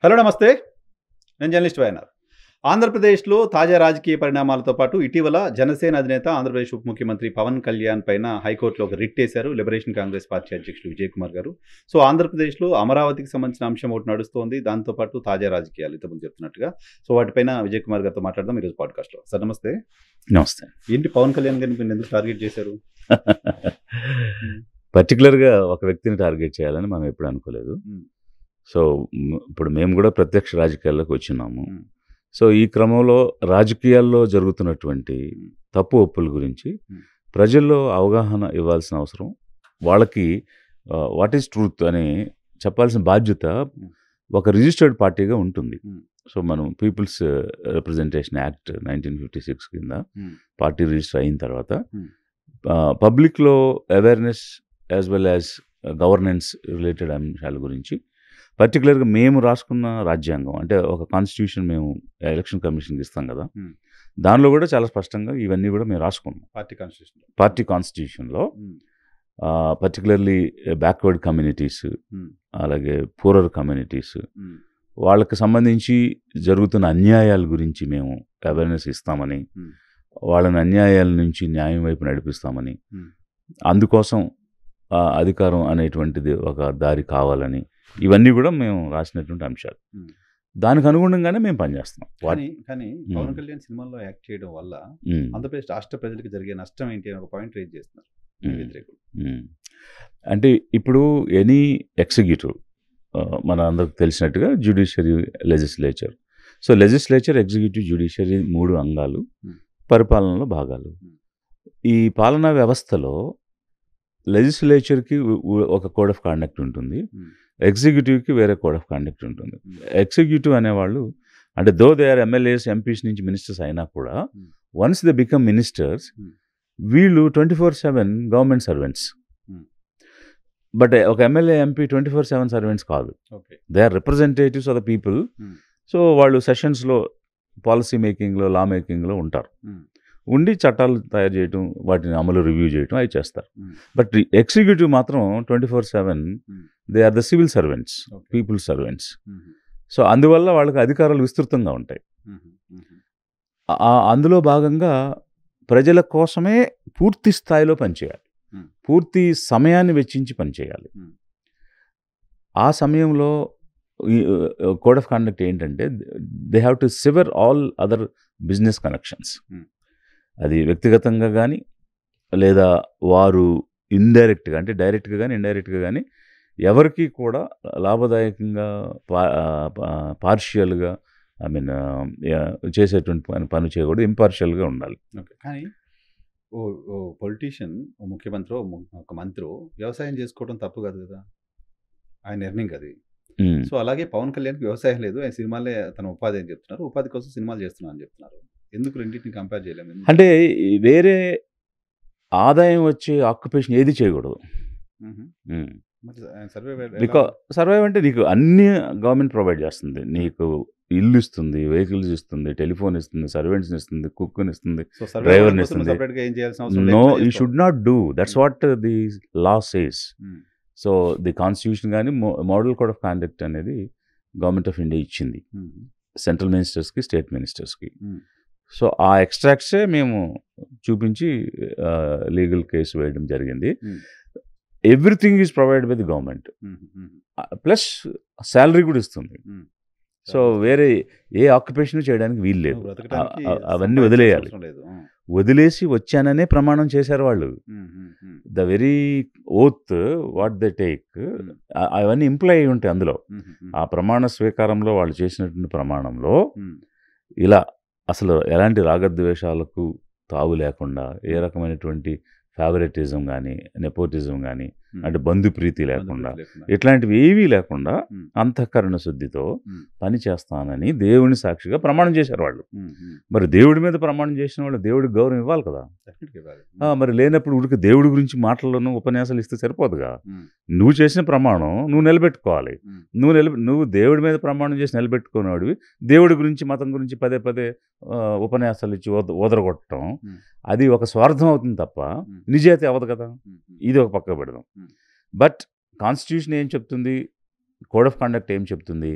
Hello నమస్తే. నేను journalist YNR. ఆంధ్రప్రదేశ్లో తాజా రాజకీయ పరిణామాలతో పాటు ఇటీవల జనసేన అధినేత ఆంధ్రప్రదేశ్ ఉప ముఖ్యమంత్రి పవన్ కళ్యాణ్ పైన హైకోర్టులో ఒక రిట్ వేశారు లిబరేషన్ కాంగ్రెస్ పార్టీ అధ్యక్షుడు విజయ్ కుమార్ గారు. సో ఆంధ్రప్రదేశ్లో అమరావతికి సంబంధించిన అంశం ఒకటి నడుస్తోంది. దాంతోపాటు తాజా రాజకీయాలు ఇంతకుముందు చెప్తున్నట్టుగా. సో వాటిపైన విజయ్ కుమార్ గారితో మాట్లాడదాం ఈరోజు పాడ్కాస్ట్లో. సార్ నమస్తే. నమస్తే. ఏంటి పవన్ కళ్యాణ్ గారిని మీరు ఎందుకు టార్గెట్ చేశారు? పర్టికులర్గా ఒక వ్యక్తిని టార్గెట్ చేయాలని మనం ఎప్పుడు అనుకోలేదు. సో ఇప్పుడు మేము కూడా ప్రత్యక్ష రాజకీయాల్లోకి వచ్చినాము. సో ఈ క్రమంలో రాజకీయాల్లో జరుగుతున్నటువంటి తప్పు ఒప్పుల గురించి ప్రజల్లో అవగాహన ఇవ్వాల్సిన అవసరం, వాళ్ళకి వాట్ ఈస్ ట్రూత్ అని చెప్పాల్సిన బాధ్యత ఒక రిజిస్టర్డ్ పార్టీగా ఉంటుంది. సో మనం పీపుల్స్ రిప్రజెంటేషన్ యాక్ట్ 1956 కింద పార్టీ రిజిస్టర్ అయిన తర్వాత పబ్లిక్లో awareness as well as governance related అంశాల గురించి పర్టికులర్గా మేము రాసుకున్న రాజ్యాంగం అంటే ఒక కాన్స్టిట్యూషన్ మేము ఎలక్షన్ కమిషన్కి ఇస్తాం కదా, దానిలో కూడా చాలా స్పష్టంగా ఇవన్నీ కూడా మేము రాసుకున్నాం. పార్టీ కాన్స్టిట్యూషన్లో పర్టికులర్లీ బ్యాక్వర్డ్ కమ్యూనిటీస్, అలాగే పూరర్ కమ్యూనిటీస్, వాళ్ళకి సంబంధించి జరుగుతున్న అన్యాయాల గురించి మేము అవేర్నెస్ ఇస్తామని, వాళ్ళని అన్యాయాల నుంచి న్యాయం వైపు నడిపిస్తామని, అందుకోసం అధికారం అనేటువంటిది ఒక దారి కావాలని, ఇవన్నీ కూడా మేము రాసినటువంటి అంశాలు. దానికి అనుగుణంగానే మేము పనిచేస్తున్నాం. కానీ పవన్ కళ్యాణ్ సినిమాల్లో యాక్ట్ చేయడం వల్ల ఆంధ్రప్రదేశ్ రాష్ట్ర ప్రజలకు జరిగే నష్టం ఏంటి అని ఒక పాయింట్ రేజ్ చేస్తున్నారు. అంటే ఇప్పుడు ఎనీ ఎగ్జిక్యూటివ్ మన అందరికి తెలిసినట్టుగా judiciary, legislature. So legislature, executive, judiciary 3 అంగాలు, పరిపాలనలో భాగాలు. ఈ పాలనా వ్యవస్థలో లెజిస్లేచర్కి ఒక కోడ్ ఆఫ్ కాండక్ట్ ఉంటుంది, ఎగ్జిక్యూటివ్కి వేరే కోడ్ ఆఫ్ కాండక్ట్ ఉంటుంది. ఎగ్జిక్యూటివ్ అనేవాళ్ళు అంటే though they are MLAs, MPs నుంచి మినిస్టర్స్ అయినా కూడా వన్స్ దే బికమ్ మినిస్టర్స్ వీళ్ళు 24/7 గవర్నమెంట్ సర్వెంట్స్. బట్ ఒక ఎమ్మెల్యే, ఎంపీ 24/7 సర్వెంట్స్ కాదు. They are representatives of the people. So వాళ్ళు సెషన్స్లో, పాలసీ మేకింగ్లో, లా మేకింగ్లో ఉంటారు. ఉండి చట్టాలు తయారు చేయటం, వాటిని అమలు రివ్యూ చేయటం అవి చేస్తారు. బట్ ఎగ్జిక్యూటివ్ మాత్రం 24/7 they are the civil servants, people servants. So అందువల్ల వాళ్ళకి అధికారాలు విస్తృతంగా ఉంటాయి. అందులో భాగంగా ప్రజల కోసమే పూర్తి స్థాయిలో పనిచేయాలి, పూర్తి సమయాన్ని వెచ్చించి పనిచేయాలి. ఆ సమయంలో కోడ్ ఆఫ్ కాండక్ట్ ఏంటంటే they have to sever all other business connections. అది వ్యక్తిగతంగా కానీ, లేదా వారు ఇండైరెక్ట్గా అంటే డైరెక్ట్గా కానీ ఇండైరెక్ట్గా కానీ ఎవరికి కూడా లాభదాయకంగా పార్షియల్గా చేసేటువంటి పని చేయకూడదు, ఇంపార్షియల్గా ఉండాలి. కానీ ఓ పొలిటీషియన్, ఓ ముఖ్యమంత్రి, ఒక మంత్రి వ్యవసాయం చేసుకోవడం తప్పు కాదు కదా, ఆయన ఎర్నింగ్ అది. సో అలాగే పవన్ కళ్యాణ్కి వ్యవసాయం లేదు, ఆయన సినిమాలే తన ఉపాధి అని చెప్తున్నారు, ఉపాధి కోసం సినిమాలు చేస్తున్నా అని చెప్తున్నారు. ఎందుకు రెండింటిని కంపేర్ చేయలేము? అంటే వేరే ఆదాయం వచ్చే ఆక్యుపేషన్ ఏది చేయకూడదు. సర్వైవ్ అంటే నీకు అన్ని గవర్నమెంట్ ప్రొవైడ్ చేస్తుంది. నీకు ఇల్లు ఇస్తుంది, వెహికల్స్ ఇస్తుంది, టెలిఫోన్ ఇస్తుంది, సర్వెంట్స్ని ఇస్తుంది, కుక్ని ఇస్తుంది, డ్రైవర్ని ఇస్తుంది. No, you should not do. That's what the law says. So the constitution కానీ మోడల్ కోడ్ ఆఫ్ కాండక్ట్ అనేది గవర్నమెంట్ ఆఫ్ ఇండియా ఇచ్చింది సెంట్రల్ మినిస్టర్స్కి, స్టేట్ మినిస్టర్స్కి. సో ఆ ఎక్స్ట్రాక్ట్సే మేము చూపించి లీగల్ కేసు వేయడం జరిగింది. Everything is provide by the government, plus salary కూడా ఇస్తుంది. సో వేరే ఏ ఆక్యుపేషన్ చేయడానికి వీలు లేదు. అవన్నీ వదిలేయాలి. వదిలేసి వచ్చాననే ప్రమాణం చేశారు వాళ్ళు. The very oath what they take, అవన్నీ ఇంప్లై అయి ఉంటాయి అందులో. ఆ ప్రమాణ స్వీకారంలో వాళ్ళు చేసినటువంటి ప్రమాణంలో ఇలా అసలు ఎలాంటి రాగద్వేషాలకు తావు లేకుండా, ఏ రకమైనటువంటి ఫేవరెటిజం కానీ, నెపోటిజం కానీ, అంటే బంధుప్రీతి లేకుండా, ఇట్లాంటివి ఏవీ లేకుండా అంతఃకరణ శుద్ధితో పని చేస్తానని దేవుని సాక్షిగా ప్రమాణం చేశారు వాళ్ళు. మరి దేవుడి మీద ప్రమాణం చేసిన వాళ్ళు దేవుడికి గౌరవం ఇవ్వాలి కదా. మరి లేనప్పుడు ఉడికి దేవుడి గురించి మాటలను ఉపన్యాసాలు ఇస్తే సరిపోదుగా. నువ్వు చేసిన ప్రమాణం నువ్వు నిలబెట్టుకోవాలి. నువ్వు దేవుడి మీద ప్రమాణం చేసి నిలబెట్టుకునేవాడివి దేవుడి గురించి, మతం గురించి పదే పదే ఉపన్యాసాలు ఇచ్చి ఓదరగొట్టడం, అది ఒక స్వార్థం అవుతుంది తప్ప నిజాయితీ అవ్వదు కదా. ఇది ఒక పక్క పెడదాం. బట్ కాన్స్టిట్యూషన్ ఏం చెప్తుంది, కోడ్ ఆఫ్ కండక్ట్ ఏం చెప్తుంది,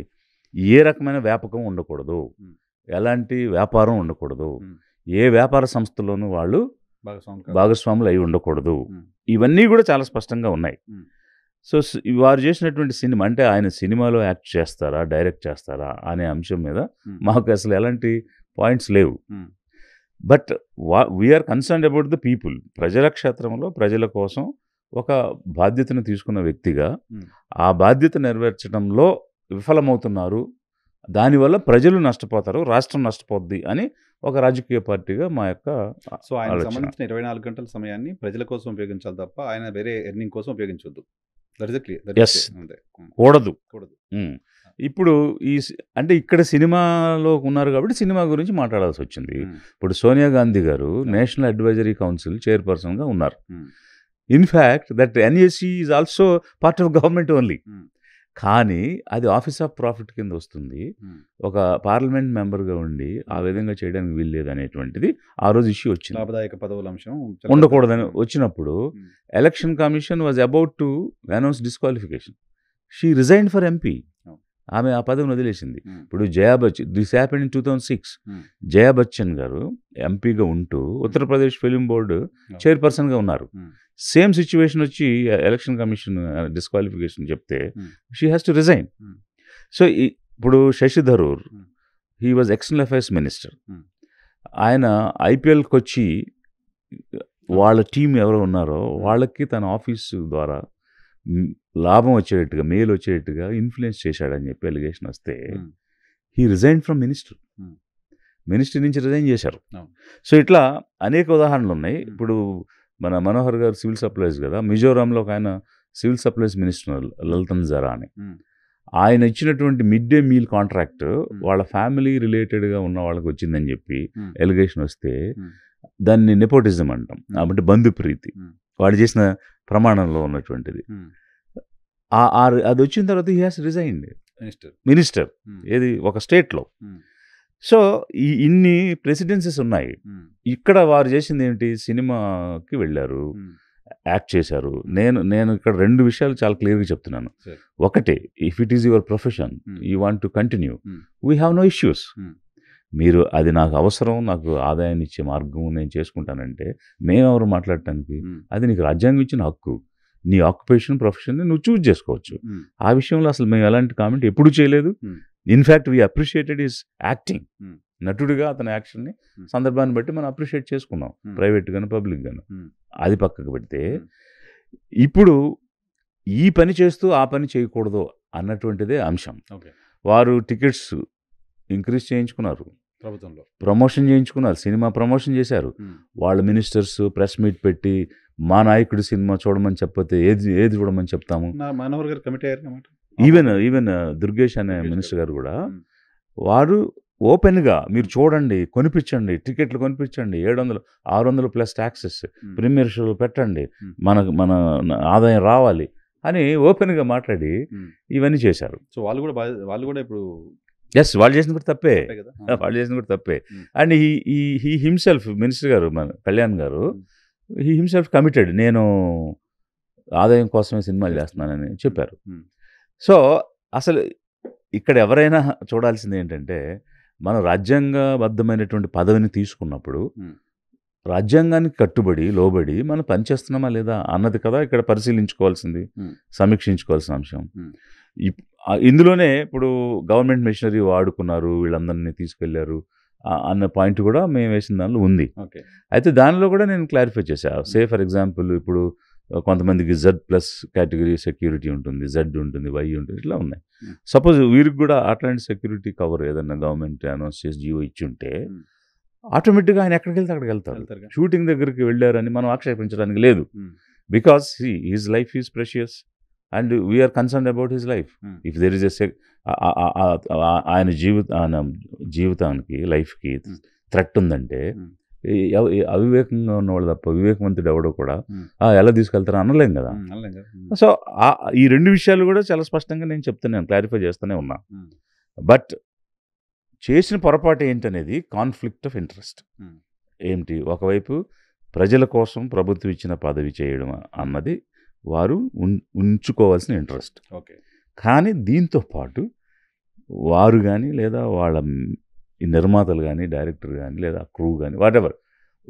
ఏ రకమైన వ్యాపకం ఉండకూడదు, ఉమ్. ఎలాంటి వ్యాపారం ఉండకూడదు, ఉమ్. ఏ వ్యాపార సంస్థలోనూ వాళ్ళు భాగస్వాములు అయి ఉండకూడదు. ఉమ్. ఇవన్నీ కూడా చాలా స్పష్టంగా ఉన్నాయి. ఉమ్. సో వారు చేసినటువంటి సినిమా అంటే ఆయన సినిమాలో యాక్ట్ చేస్తారా, డైరెక్ట్ చేస్తారా అనే అంశం మీద ఉమ్. మాకు అసలు ఎలాంటి పాయింట్స్ లేవు. Um. But we are concerned about the people. ప్రజల క్షేత్రంలో ప్రజల కోసం ఒక బాధ్యతను తీసుకున్న వ్యక్తిగా ఉమ్. ఆ బాధ్యత నెరవేర్చడంలో విఫలమవుతున్నారు, దానివల్ల ప్రజలు నష్టపోతారు, రాష్ట్రం నష్టపోద్ది అని ఒక రాజకీయ పార్టీగా మా యొక్క సో ఆయన ఆలోచన. సంబంధించిన 24 గంటల సమయాన్ని ప్రజల కోసం ఉపయోగించాలి తప్ప ఆయన వేరే ఎర్నింగ్ కోసం ఉపయోగించొద్దు. Yes. కూడదు. కూడదు. ఇప్పుడు అంటే ఇక్కడ సినిమాలో ఉన్నారు కాబట్టి సినిమా గురించి మాట్లాడాల్సి వచ్చింది. ఇప్పుడు సోనియా గాంధీ గారు నేషనల్ అడ్వైజరీ కౌన్సిల్ చైర్పర్సన్గా ఉన్నారు. In fact that NSC is also part of government only. కానీ అది ఆఫీస్ ఆఫ్ ప్రాఫిట్ కింద వస్తుంది. ఒక పార్లమెంట్ మెంబర్గా ఉండి ఆ విధంగా చేయడానికి వీల్లేదు అనేటువంటిది ఆ రోజు ఇష్యూ వచ్చింది. లాభదాయక పదవుల అంశం ఉండకూడదని వచ్చినప్పుడు election commission was about to announce disqualification. She resigned for MP. ఆమె ఆ పదవిని వదిలేసింది. ఇప్పుడు Jaya Bachchan, this happened in 2006. Jaya Bachchan garu ఎంపీగా ఉంటూ ఉత్తరప్రదేశ్ ఫిలిం బోర్డు చైర్పర్సన్గా ఉన్నారు. సేమ్ సిచ్యువేషన్ వచ్చి ఎలక్షన్ కమిషన్ డిస్క్వాలిఫికేషన్ చెప్తే she has to resign. So ఇప్పుడు Shashi Tharoor, he was external affairs minister. ఆయన ఐపీఎల్కి వచ్చి వాళ్ళ టీం ఎవరు ఉన్నారో వాళ్ళకి తన ఆఫీసు ద్వారా లాభం వచ్చేటట్టుగా, మేలు వచ్చేటట్టుగా ఇన్ఫ్లుయెన్స్ చేశాడని చెప్పి ఎలిగేషన్ వస్తే he resign from minister. Ministry నుంచి రిజైన్ చేశారు. సో ఇట్లా అనేక ఉదాహరణలు ఉన్నాయి. ఇప్పుడు మన మనోహర్ గారు సివిల్ సప్లైస్ కదా, మిజోరాంలో ఒక ఆయన సివిల్ సప్లైస్ మినిస్టర్ లలితన్ జరా అని. ఆయన ఇచ్చినటువంటి మిడ్ డే మీల్ కాంట్రాక్ట్ వాళ్ళ ఫ్యామిలీ రిలేటెడ్గా ఉన్న వాళ్ళకి వచ్చిందని చెప్పి ఎలిగేషన్ వస్తే దాన్ని నెపోటిజం అంటాం. అంటే బంధుప్రీతి, వాడు చేసిన ప్రమాణంలో ఉన్నటువంటిది. అది వచ్చిన తర్వాత హీ హాస్ రిజైన్డ్ మినిస్టర్, ఏది ఒక స్టేట్లో. సో ఇన్ని ప్రెసిడెన్సీస్ ఉన్నాయి. ఇక్కడ వారు చేసింది ఏంటి, సినిమాకి వెళ్ళారు, యాక్ట్ చేశారు. నేను ఇక్కడ 2 విషయాలు చాలా క్లియర్గా చెప్తున్నాను. ఒకటి, if it is your profession, you want to continue, we have no issues. మీరు అది నాకు అవసరం, నాకు ఆదాయాన్ని ఇచ్చే మార్గం, నేను చేసుకుంటానంటే మేమెవరు మాట్లాడటానికి? అది నీకు రాజ్యాంగం ఇచ్చిన హక్కు. నీ ఆక్యుపేషన్, ప్రొఫెషన్ని నువ్వు చూజ్ చేసుకోవచ్చు. ఆ విషయంలో అసలు మేము ఎలాంటి కామెంట్ ఎప్పుడూ చేయలేదు. In fact we appreciated his acting. నటుడిగా అతని యాక్షన్ని సందర్భాన్ని బట్టి మనం అప్రిషియేట్ చేసుకున్నాం, ప్రైవేట్ గాను పబ్లిక్ గాను. అది పక్కకు పెడితే ఇప్పుడు ఈ పని చేస్తూ ఆ పని చేయకూడదు అన్నటువంటిదే అంశం. వారు టికెట్స్ ఇంక్రీజ్ చేయించుకున్నారు, ప్రభుత్వంలో ప్రమోషన్ చేయించుకున్నారు, సినిమా ప్రమోషన్ చేశారు. వాళ్ళ మినిస్టర్స్ ప్రెస్ మీట్ పెట్టి మా నాయకుడి సినిమా చూడమని చెప్పతే ఏది చూడమని చెప్తాము. మనోహర్ గారు కమిటీ అయ్యారు. ఈవెన్ దుర్గేష్ అనే మినిస్టర్ గారు కూడా వారు ఓపెన్గా మీరు చూడండి, కొనిపించండి, టికెట్లు కొనిపించండి, 700-600 ప్లస్ ట్యాక్సెస్ ప్రీమియర్ షోలు పెట్టండి, మన ఆదాయం రావాలి అని ఓపెన్గా మాట్లాడి ఇవన్నీ చేశారు. సో వాళ్ళు కూడా ఇప్పుడు వాళ్ళు చేసిన కూడా తప్పే, అండ్ హీ హిమ్సెల్ఫ్, మినిస్టర్ గారు మన కళ్యాణ్ గారు, హీ హిమ్సెల్ఫ్ కమిటెడ్, నేను ఆదాయం కోసమే సినిమాలు చేస్తున్నానని చెప్పారు. సో అసలు ఇక్కడ ఎవరైనా చూడాల్సింది ఏంటంటే, మనం రాజ్యాంగబద్ధమైనటువంటి పదవిని తీసుకున్నప్పుడు రాజ్యాంగానికి కట్టుబడి లోబడి మనం పనిచేస్తున్నామా లేదా అన్నది కదా ఇక్కడ పరిశీలించుకోవాల్సింది, సమీక్షించుకోవాల్సిన అంశం. ఇందులోనే ఇప్పుడు గవర్నమెంట్ మిషనరీ వాడుకున్నారు, వీళ్ళందరినీ తీసుకెళ్లారు అన్న పాయింట్ కూడా మేము వేసిన దానిలో ఉంది. అయితే దానిలో కూడా నేను క్లారిఫై చేశాను. సే ఫర్ ఎగ్జాంపుల్, ఇప్పుడు కొంతమందికి Z+ కేటగిరీ సెక్యూరిటీ ఉంటుంది, Z ఉంటుంది, Y ఉంటుంది, ఇట్లా ఉన్నాయి. సపోజ్ వీరికి కూడా అట్లాంటి సెక్యూరిటీ కవర్ ఏదన్నా గవర్నమెంట్ అనౌన్స్ చేసి జీవో ఇచ్చి ఉంటే ఆటోమేటిక్గా ఆయన ఎక్కడికి వెళ్తే అక్కడికి వెళ్తారు. షూటింగ్ దగ్గరికి వెళ్ళారని మనం ఆక్షేపించడానికి లేదు. Because his life is precious and we are concerned about his life. If there is ఆయన జీవితానికి, లైఫ్కి థ్రెట్ ఉందంటే అవివేకంగా ఉన్నవాళ్ళు తప్ప వివేకవంతుడు ఎవడో కూడా ఎలా తీసుకెళ్తారో అనలేం కదా. సో ఈ 2 విషయాలు కూడా చాలా స్పష్టంగా నేను చెప్తున్నాను, క్లారిఫై చేస్తూనే ఉన్నా. బట్ చేసిన పొరపాటు ఏంటనేది కాన్ఫ్లిక్ట్ ఆఫ్ ఇంట్రెస్ట్. ఏంటి, ఒకవైపు ప్రజల కోసం ప్రభుత్వం ఇచ్చిన పదవి చేయడం అన్నది వారు ఉంచుకోవాల్సిన ఇంట్రెస్ట్. కానీ దీంతో పాటు వారు కానీ లేదా వాళ్ళ ఈ నిర్మాతలు కానీ డైరెక్టర్ కానీ లేదా క్రూ కానీ వాటెవర్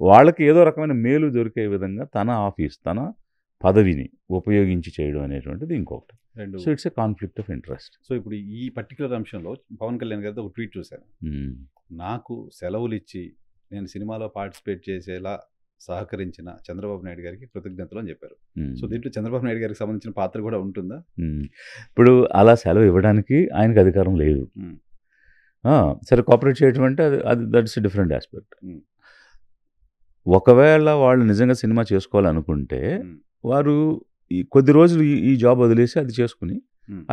వాళ్ళకి ఏదో రకమైన మేలు దొరికే విధంగా తన ఆఫీస్ తన పదవిని ఉపయోగించి చేయడం అనేటువంటిది ఇంకొకటి. So it's a conflict of interest. So ఇప్పుడు ఈ పర్టికులర్ అంశంలో పవన్ కళ్యాణ్ గారితో ఒక ట్వీట్ చూశాను. నాకు సెలవులు ఇచ్చి నేను సినిమాలో పార్టిసిపేట్ చేసేలా సహకరించిన చంద్రబాబు నాయుడు గారికి కృతజ్ఞతలు అని చెప్పారు. సో దీంట్లో చంద్రబాబు నాయుడు గారికి సంబంధించిన పాత్ర కూడా ఉంటుందా? ఇప్పుడు అలా సెలవు ఇవ్వడానికి ఆయనకు అధికారం లేదు. సరే కోఆపరేట్ చేయడం అంటే అది దట్స్ డిఫరెంట్ ఆస్పెక్ట్. ఒకవేళ వాళ్ళు నిజంగా సినిమా చేసుకోవాలనుకుంటే వారు ఈ కొద్ది రోజులు ఈ జాబ్ వదిలేసి అది చేసుకుని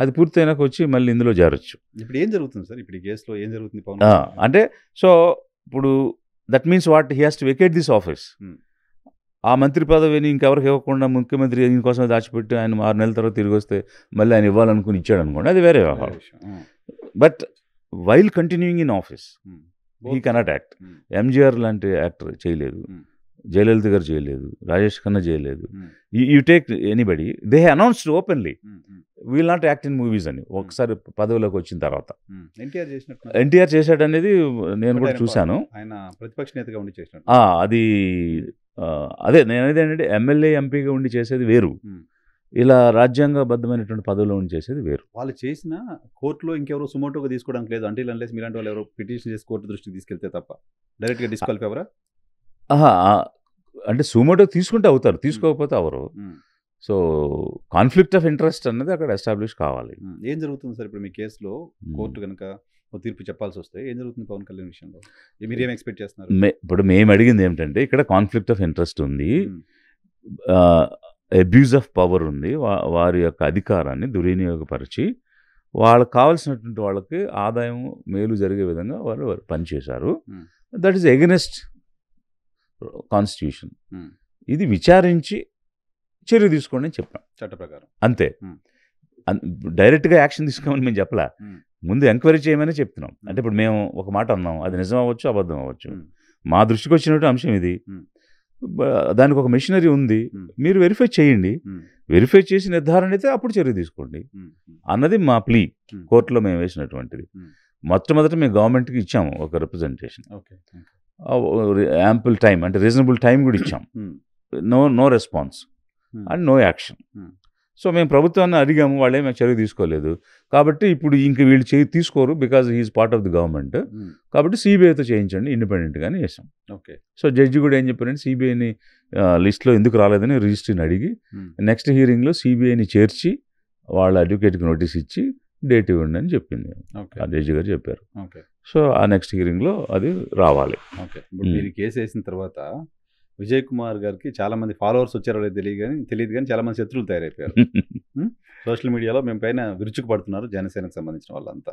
అది పూర్తయినాక వచ్చి మళ్ళీ ఇందులో చేరొచ్చు. ఇప్పుడు ఏం జరుగుతుంది సార్? ఇప్పుడు ఈ కేసులో ఏం జరుగుతుంది? అంటే సో ఇప్పుడు that means what he has to vacate this office. ఆ మంత్రి పదవిని ఇంకెవరికి ఇవ్వకుండా ముఖ్యమంత్రి దీనికోసం దాచిపెట్టి ఆయన 6 నెలల తర్వాత తిరిగి వస్తే మళ్ళీ ఆయన ఇవ్వాలనుకుని ఇచ్చాడు అనుకోండి, అది వేరే వ్యవహారం. But while continuing in office he cannot act. MGR లాంటి యాక్టర్ చేయలేదు, జయలలిత గారు చేయలేదు, రాజేష్ ఖన్నా చేయలేదు. You take anybody, they announced openly will not act in movies అని ఒకసారి పదవిలోకి వచ్చిన తర్వాత. ఎన్టీఆర్ చేశాడు అనేది నేను కూడా చూశాను. ప్రతిపక్ష నేతగా ఉండి చేసినట్టు. అది అదే నేను అనేది ఏంటంటే ఎమ్మెల్యే ఎంపీగా ఉండి చేసేది వేరు, ఇలా రాజ్యాంగబద్ధమైనటువంటి పదవిలో ఉండి చేసేది వేరు. వాళ్ళు చేసిన కోర్టులో ఇంకెవరో సుమోటోగా తీసుకోవడానికి లేదు. అంటే అన్లెస్ మీలాంటి వాళ్ళు ఎవరో పిటిషన్ చేసి కోర్టు దృష్టికి తీసుకెళ్తే తప్ప డైరెక్ట్గా డిస్క్వాలిఫై ఎవరా? అంటే సుమోటో తీసుకుంటే అవుతారు, తీసుకోకపోతే hour. So conflict of interest అన్నది అక్కడ ఎస్టాబ్లిష్ కావాలి. ఏం జరుగుతుంది సార్ ఇప్పుడు మీ కేసులో? కోర్టు కనుక తీర్పు చెప్పాల్సి వస్తే ఏం జరుగుతుంది పవన్ కళ్యాణ్ విషయంలో? మీరేం ఎక్స్పెక్ట్ చేస్తున్నారు? ఇప్పుడు మేము అడిగింది ఏమిటంటే ఇక్కడ కాన్ఫ్లిక్ట్ ఆఫ్ ఇంట్రెస్ట్ ఉంది, అబ్యూజ్ ఆఫ్ పవర్ ఉంది, వారి యొక్క అధికారాన్ని దుర్వినియోగపరిచి వాళ్ళకి కావాల్సినటువంటి వాళ్ళకి ఆదాయం మేలు జరిగే విధంగా వాళ్ళు పనిచేశారు. That is against constitution. ఇది విచారించి చర్య తీసుకోండి అని చెప్పాం చట్ట ప్రకారం, అంతే. డైరెక్ట్గా యాక్షన్ తీసుకోమని మేము చెప్పలే, ముందు ఎంక్వైరీ చేయమని చెప్తున్నాం. అంటే ఇప్పుడు మేము ఒక మాట అన్నాం, అది నిజం అవ్వచ్చు అబద్ధం అవ్వచ్చు, మా దృష్టికి వచ్చినట్టు అంశం ఇది, దానికి ఒక మెషినరీ ఉంది, మీరు వెరిఫై చేయండి, వెరిఫై చేసి నిర్ధారణ అయితే అప్పుడు చర్య తీసుకోండి అన్నది మా ప్లీ కోర్టులో మేము వేసినటువంటిది. మొట్టమొదట మేము గవర్నమెంట్కి ఇచ్చాము ఒక రిప్రజెంటేషన్, యాంపుల్ టైం అంటే రీజనబుల్ టైం కూడా ఇచ్చాం. No response and no action. So మేము ప్రభుత్వాన్ని అడిగాము, వాళ్ళేమీ చర్య తీసుకోలేదు. కాబట్టి ఇప్పుడు ఇంక వీళ్ళు తీసుకోరు because he is part of the government, కాబట్టి సిబిఐతో చేయించండి ఇండిపెండెంట్గానే చేసాం. సో జడ్జి కూడా ఏం చెప్పారంటే సిబిఐని లిస్ట్లో ఎందుకు రాలేదని రిజిస్ట్రీని అడిగి నెక్స్ట్ హియరింగ్లో సిబిఐని చేర్చి వాళ్ళ అడ్వకేట్కి నోటీస్ ఇచ్చి డేట్ ఇవ్వండి అని చెప్పింది ఆ జడ్జి గారు చెప్పారు. సో ఆ నెక్స్ట్ హియరింగ్లో అది రావాలి. మీరు కేసు వేసిన తర్వాత విజయ్ కుమార్ గారికి చాలా మంది ఫాలోవర్స్ వచ్చారో తెలియదు కానీ చాలా మంది శత్రువులు తయారైపోయారు. సోషల్ మీడియాలో మేము పైన విరుచుకు పడుతున్నారు జనసేనకు సంబంధించిన వాళ్ళంతా.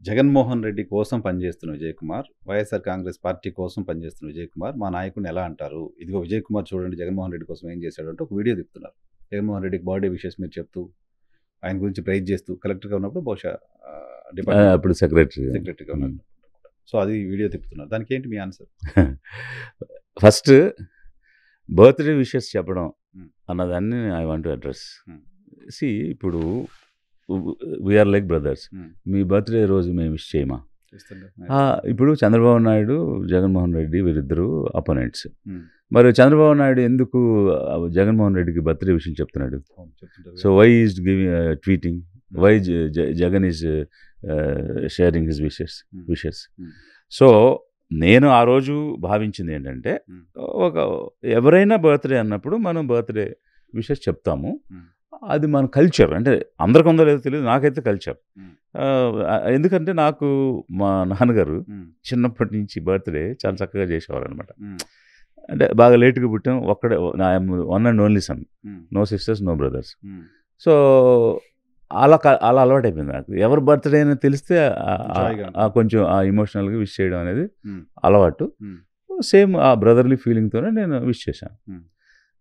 జగన్మోహన్ రెడ్డి కోసం పనిచేస్తున్న విజయ్ కుమార్, వైఎస్ఆర్ కాంగ్రెస్ పార్టీ కోసం పనిచేస్తున్న విజయ్ కుమార్ మా నాయకుడిని ఎలా అంటారు? ఇదిగో విజయ్ కుమార్ చూడండి జగన్మోహన్ రెడ్డి కోసం ఏం చేశాడు అంటే ఒక వీడియో తిప్పుతున్నారు. జగన్మోహన్ రెడ్డికి బర్త్డే విషెస్ మీరు చెప్తూ ఆయన గురించి ప్రైజ్ చేస్తూ కలెక్టర్గా ఉన్నప్పుడు బహుశా అప్పుడు సెక్రటరీగా ఉన్నప్పుడు. సో అది వీడియో తిప్పుతున్నారు, దానికి ఏంటి మీ ఆన్సర్? ఫస్ట్ బర్త్డే విషెస్ చెప్పడం అన్నదాన్ని I want to address. See ఇప్పుడు వీఆర్ లైక్ బ్రదర్స్, మీ బర్త్డే రోజు మేము విష్ చేయమా? ఇప్పుడు చంద్రబాబు నాయుడు జగన్మోహన్ రెడ్డి వీరిద్దరూ అపోనెంట్స్. మరి చంద్రబాబు నాయుడు ఎందుకు జగన్మోహన్ రెడ్డికి బర్త్డే విషయం చెప్తున్నాడు? So why is giving tweeting, why Jagan is sharing his wishes? So నేను ఆ రోజు భావించింది ఏంటంటే ఎవరైనా బర్త్డే అన్నప్పుడు మనం బర్త్డే విషెస్ చెప్తాము, అది మన కల్చర్. అంటే అందరికి ఉందో లేదో తెలియదు, నాకైతే కల్చర్. ఎందుకంటే నాకు మా నాన్నగారు చిన్నప్పటి నుంచి బర్త్డే చాలా చక్కగా చేసేవారు అనమాట. అంటే బాగా లేట్గా పుట్టాం, ఒక్కడే, one and only son, no sisters no brothers. So అలా అలవాటు అయిపోయింది నాకు. ఎవరి బర్త్డే అని తెలిస్తే కొంచెం ఇమోషనల్గా విష్ చేయడం అనేది అలవాటు. సేమ్ ఆ బ్రదర్లీ ఫీలింగ్తోనే నేను విష్ చేశాను.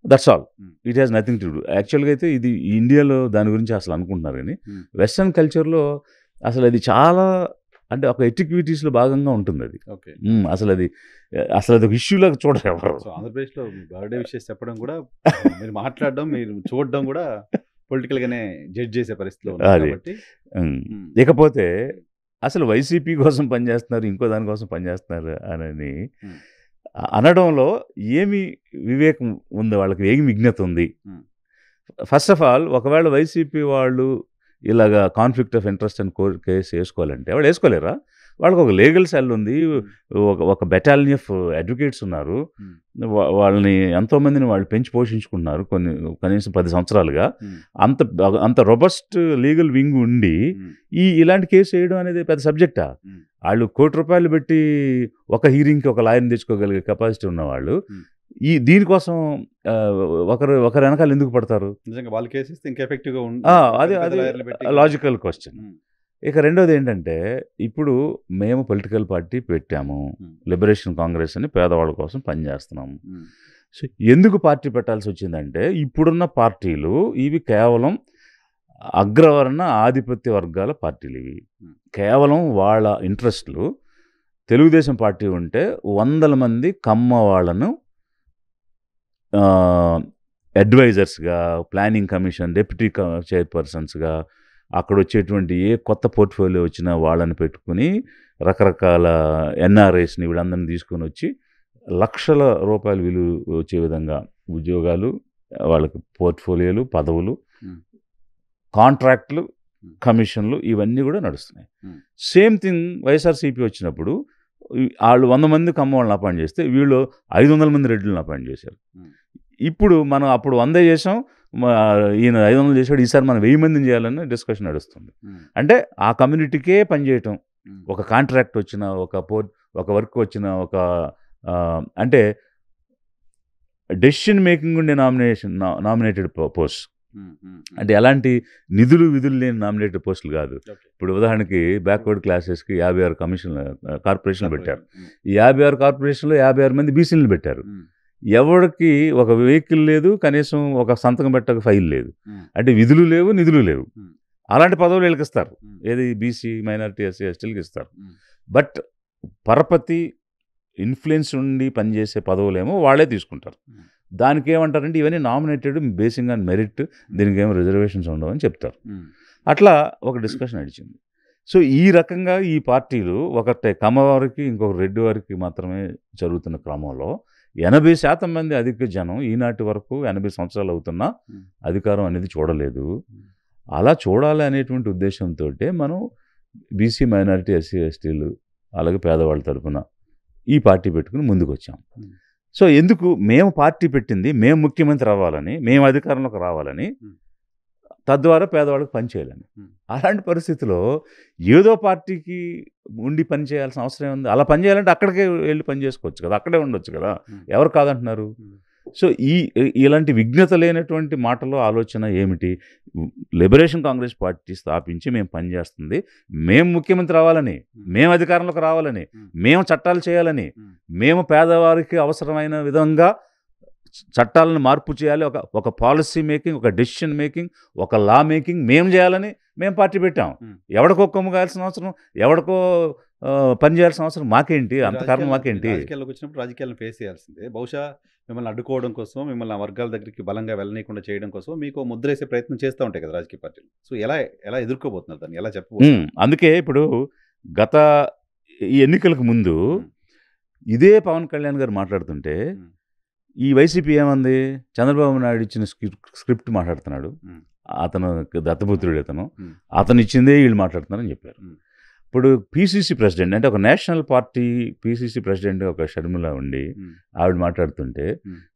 That's all, it has nothing to do. యాక్చువల్గా అయితే ఇది ఇండియాలో దాని గురించి అసలు అనుకుంటున్నారు, కానీ వెస్ట్రన్ కల్చర్లో అసలు అది చాలా అంటే ఒక ఎటిక్విటీస్లో భాగంగా ఉంటుంది అది. అసలు అది ఒక ఇష్యూలాగా చూడరు ఎవరు. ఆంధ్రప్రదేశ్లో బర్త్డే విషెస్ చెప్పడం కూడా, మీరు మాట్లాడడం, మీరు చూడడం కూడా పొలిటికల్ గానే జడ్జ్ చేసే పరిస్థితిలో అది. కాబట్టి ఇకపోతే అసలు వైసీపీ కోసం పనిచేస్తున్నారు, ఇంకో దానికోసం పనిచేస్తున్నారు అని అనడంలో ఏమి వివేకం ఉంది, వాళ్ళకి ఏమి విజ్ఞత ఉంది? ఫస్ట్ ఆఫ్ ఆల్, ఒకవేళ వైసీపీ వాళ్ళు ఇలాగా కాన్ఫ్లిక్ట్ ఆఫ్ ఇంట్రెస్ట్ అని కేసు వేసుకోవాలంటే వాళ్ళు వేసుకోలేరా? వాళ్ళకి ఒక లీగల్ సెల్ ఉంది, ఒక బెటాలియన్ ఆఫ్ అడ్వకేట్స్ ఉన్నారు, వాళ్ళని ఎంతోమందిని వాళ్ళు పెంచి పోషించుకుంటున్నారు కనీసం 10 సంవత్సరాలుగా. అంత రొబస్ట్ లీగల్ వింగ్ ఉండి ఇలాంటి కేసు వేయడం అనేది పెద్ద సబ్జెక్టా? వాళ్ళు ₹1 కోటి పెట్టి ఒక హీరింగ్కి ఒక లాయర్ని తెచ్చుకోగలిగే కెపాసిటీ ఉన్నవాళ్ళు దీనికోసం ఒకరు వెనకాల ఎందుకు పడతారు? నిజంగా వాళ్ళు కేసు ఇస్తే ఇంకా ఎఫెక్టివ్గా అది లాజికల్ క్వశ్చన్. ఇక రెండోది ఏంటంటే, ఇప్పుడు మేము పొలిటికల్ పార్టీ పెట్టాము, లిబరేషన్ కాంగ్రెస్ అని, పేదవాళ్ళ కోసం పనిచేస్తున్నాము. సో ఎందుకు పార్టీ పెట్టాల్సి వచ్చిందంటే, ఇప్పుడున్న పార్టీలు ఇవి కేవలం అగ్రవర్ణ ఆధిపత్య వర్గాల పార్టీలు. ఇవి కేవలం వాళ్ళ ఇంట్రెస్ట్లు. తెలుగుదేశం పార్టీ ఉంటే 100 మంది కమ్మ వాళ్ళను అడ్వైజర్స్గా, ప్లానింగ్ కమిషన్ డిప్యూటీ చైర్పర్సన్స్గా, అక్కడ వచ్చేటువంటి ఏ కొత్త పోర్ట్ఫోలియో వచ్చినా వాళ్ళని పెట్టుకుని రకరకాల ఎన్ఆర్ఐస్ని వీళ్ళందరినీ తీసుకొని వచ్చి లక్షల రూపాయలు విలువ వచ్చే విధంగా ఉద్యోగాలు, వాళ్ళకి పోర్ట్ఫోలియోలు, పదవులు, కాంట్రాక్ట్లు, కమిషన్లు ఇవన్నీ కూడా నడుస్తున్నాయి. సేమ్ థింగ్ వైఎస్ఆర్సీపీ వచ్చినప్పుడు వాళ్ళు 100 మంది కమ్మ వాళ్ళని అపాయింట్ చేస్తే వీళ్ళు 500 మంది రెడ్డిలను అపాయింట్ చేశారు. ఇప్పుడు మనం అప్పుడు 100 చేసాం, ఈయన 500 చేశాడు, ఈసారి మనం 1000 మందిని చేయాలని డిస్కషన్ నడుస్తుంది. అంటే ఆ కమ్యూనిటీకే పనిచేయటం, ఒక కాంట్రాక్ట్ వచ్చిన, ఒక వర్క్ వచ్చిన, అంటే డెసిషన్ మేకింగ్ ఉండే నామినేటెడ్ పోస్ట్, అంటే ఎలాంటి నిధులు విధులు లేని నామినేటెడ్ పోస్టులు కాదు. ఇప్పుడు ఉదాహరణకి బ్యాక్వర్డ్ క్లాసెస్కి 56 కార్పొరేషన్లు పెట్టారు. ఈ 56 కార్పొరేషన్లో 56 మంది బీసీలను పెట్టారు. ఎవరికి ఒక వెహికల్ లేదు, కనీసం ఒక సంతకం పెట్టక ఫైల్ లేదు, అంటే విధులు లేవు, నిధులు లేవు. అలాంటి పదవులు వీళ్ళకి ఇస్తారు, ఏది బీసీ, మైనారిటీ, ఎస్సీ, ఎస్టీలకి ఇస్తారు. బట్ పరపతి ఇన్ఫ్లుయెన్స్ ఉండి పనిచేసే పదవులేమో వాళ్ళే తీసుకుంటారు. దానికి ఏమంటారంటే ఇవన్నీ నామినేటెడ్ బేసింగ్ ఆన్ మెరిట్, దీనికి ఏమో రిజర్వేషన్స్ ఉండవు అని చెప్తారు. అట్లా ఒక డిస్కషన్ నడిచింది. సో ఈ రకంగా ఈ పార్టీలు ఒకటే కమ్మ వారికి, ఇంకొక రెడ్డి వారికి మాత్రమే జరుగుతున్న క్రమంలో 80% మంది అధిక జనం ఈనాటి వరకు 80 సంవత్సరాలు అవుతున్నా అధికారం అనేది చూడలేదు. అలా చూడాలి అనేటువంటి ఉద్దేశంతో మనం బీసీ, మైనారిటీ, ఎస్సీ, ఎస్టీలు, అలాగే పేదవాళ్ళ తరఫున ఈ పార్టీ పెట్టుకుని ముందుకు వచ్చాం. సో ఎందుకు మేము పార్టీ పెట్టింది, మేము ముఖ్యమంత్రి అవ్వాలని, మేము అధికారంలోకి రావాలని, తద్వారా పేదవాళ్ళకి పనిచేయాలని. అలాంటి పరిస్థితిలో ఏదో పార్టీకి ఉండి పని చేయాల్సిన అవసరం ఉంది. అలా పని చేయాలంటే అక్కడికే వెళ్ళి పని చేసుకోవచ్చు కదా, అక్కడే ఉండొచ్చు కదా, ఎవరు కాదంటున్నారు? సో ఇలాంటి విజ్ఞత లేనటువంటి మాటలో ఆలోచన ఏమిటి? లిబరేషన్ కాంగ్రెస్ పార్టీ స్థాపించి మేము పనిచేస్తుంది, మేము ముఖ్యమంత్రి అవ్వాలని, మేము అధికారంలోకి రావాలని, మేము చట్టాలు చేయాలని, మేము పేదవారికి అవసరమైన విధంగా చట్టాలను మార్పు చేయాలి, ఒక పాలసీ మేకింగ్, ఒక డెసిషన్ మేకింగ్, ఒక లా మేకింగ్ మేము చేయాలని మేము పార్టీ పెట్టాం. ఎవడికో కొమ్ము కాయాల్సిన అవసరం, ఎవడికో పని చేయాల్సిన అవసరం మాకేంటి? అంత కారణం మాకేంటి? రాజకీయాల్లోకి వచ్చినప్పుడు రాజకీయాలను ఫేస్ చేయాల్సిందే. బహుశా మిమ్మల్ని అడ్డుకోవడం కోసం, మిమ్మల్ని వర్గాల దగ్గరికి బలంగా వెళ్ళనీయకుండా చేయడం కోసం మీకు ముద్రేసే ప్రయత్నం చేస్తూ ఉంటాయి కదా రాజకీయ పార్టీలు. సో ఎలా ఎదుర్కోబోతున్నారు దాన్ని, ఎలా చెప్పబోతున్నారు? అందుకే ఇప్పుడు గత ఎన్నికలకు ముందు ఇదే పవన్ కళ్యాణ్ గారు మాట్లాడుతుంటే ఈ వైసీపీ ఏమంది? చంద్రబాబు నాయుడు ఇచ్చిన స్క్రిప్ట్ మాట్లాడుతున్నాడు, అతను దత్తపుత్రుడు, అతను ఇచ్చిందే వీళ్ళు మాట్లాడుతున్నారని చెప్పారు. ఇప్పుడు పీసీసీ ప్రెసిడెంట్, అంటే ఒక నేషనల్ పార్టీ పీసీసీ ప్రెసిడెంట్ ఒక షర్మిల ఉండి ఆవిడ మాట్లాడుతుంటే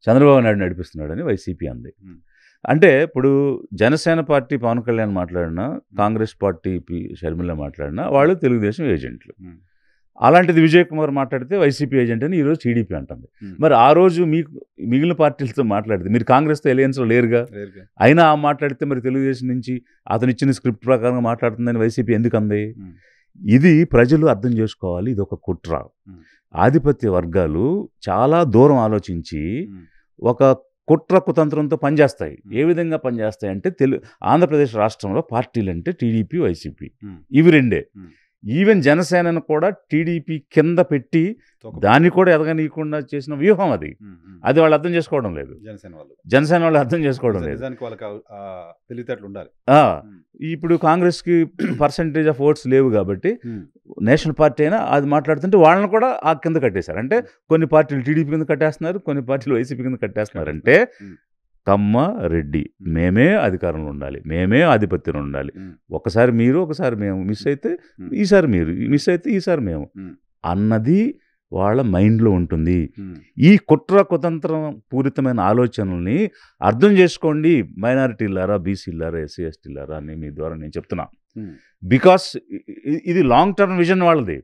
చంద్రబాబు నాయుడు నడిపిస్తున్నాడని వైసీపీ అంది. అంటే ఇప్పుడు జనసేన పార్టీ పవన్ కళ్యాణ్ మాట్లాడినా, కాంగ్రెస్ పార్టీ షర్మిల మాట్లాడినా వాళ్ళు తెలుగుదేశం ఏజెంట్లు. అలాంటిది విజయ్ కుమార్ మాట్లాడితే వైసీపీ ఏజెంట్ అని ఈరోజు టీడీపీ అంటుంది. మరి ఆ రోజు మీకు మిగిలిన పార్టీలతో మాట్లాడితే, మీరు కాంగ్రెస్తో ఎలయన్స్లో లేరుగా, అయినా మాట్లాడితే మరి తెలుగుదేశం నుంచి అతను ఇచ్చిన స్క్రిప్ట్ ప్రకారంగా మాట్లాడుతుందని వైసీపీ ఎందుకు అంది? ఇది ప్రజలు అర్థం చేసుకోవాలి, ఇది ఒక కుట్ర. ఆధిపత్య వర్గాలు చాలా దూరం ఆలోచించి ఒక కుట్ర కుతంత్రంతో పనిచేస్తాయి. ఏ విధంగా పనిచేస్తాయి అంటే, ఆంధ్రప్రదేశ్ రాష్ట్రంలో పార్టీలు అంటే టీడీపీ, వైసీపీ, ఇవి రెండే. ఈవెన్ జనసేనను కూడా టీడీపీ కింద పెట్టి దాన్ని కూడా ఎదగనీయకుండా చేసిన వ్యూహం అది వాళ్ళు అర్థం చేసుకోవడం లేదు. జనసేన వాళ్ళు అర్థం చేసుకోవడం లేదు. ఇప్పుడు కాంగ్రెస్కి పర్సంటేజ్ ఆఫ్ ఓట్స్ లేవు కాబట్టి నేషనల్ పార్టీ అయినా అది మాట్లాడుతుంటే వాళ్ళని కూడా ఆ కింద కట్టేశారు. అంటే కొన్ని పార్టీలు టీడీపీ కింద కట్టేస్తున్నారు, కొన్ని పార్టీలు వైసీపీ కింద కట్టేస్తున్నారు. అంటే కమ్మ రెడ్డి మేమే అధికారంలో ఉండాలి, మేమే ఆధిపత్యంలో ఉండాలి, ఒకసారి మీరు ఒకసారి మేము, మిస్ అయితే ఈసారి మీరు, మిస్ అయితే ఈసారి మేము అన్నది వాళ్ళ మైండ్లో ఉంటుంది. ఈ కుట్ర కుతంత్రం పూరితమైన ఆలోచనల్ని అర్థం చేసుకోండి మైనారిటీలారా, బీసీలారా, ఎస్సీ ఎస్టీలారా అని మీ ద్వారా నేను చెప్తున్నా. బికాస్ ఇది లాంగ్ టర్మ్ విజన్ వాళ్ళది.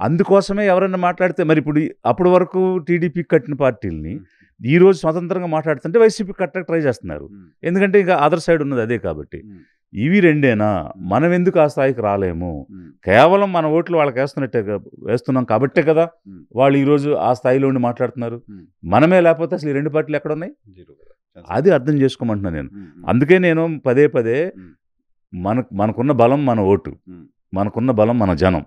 అందుకోసమే ఎవరైనా మాట్లాడితే మరి ఇప్పుడు అప్పటి వరకు టీడీపీ కట్టిన పార్టీలని ఈరోజు స్వతంత్రంగా మాట్లాడుతుంటే వైసీపీ కట్టడానికి ట్రై చేస్తున్నారు. ఎందుకంటే ఇంకా అదర్ సైడ్ ఉన్నది అదే కాబట్టి. ఇవి రెండేనా? మనం ఎందుకు ఆ స్థాయికి రాలేము? కేవలం మన ఓట్లు వాళ్ళకి వేస్తున్నాం కాబట్టే కదా వాళ్ళు ఈరోజు ఆ స్థాయిలో ఉండి మాట్లాడుతున్నారు. మనమే లేకపోతే అసలు ఈ రెండు పార్టీలు ఎక్కడ ఉన్నాయి? అది అర్థం చేసుకోమంటున్నాను నేను. అందుకే నేను పదే పదే మనకున్న బలం మన ఓటు, మనకున్న బలం మన జనం,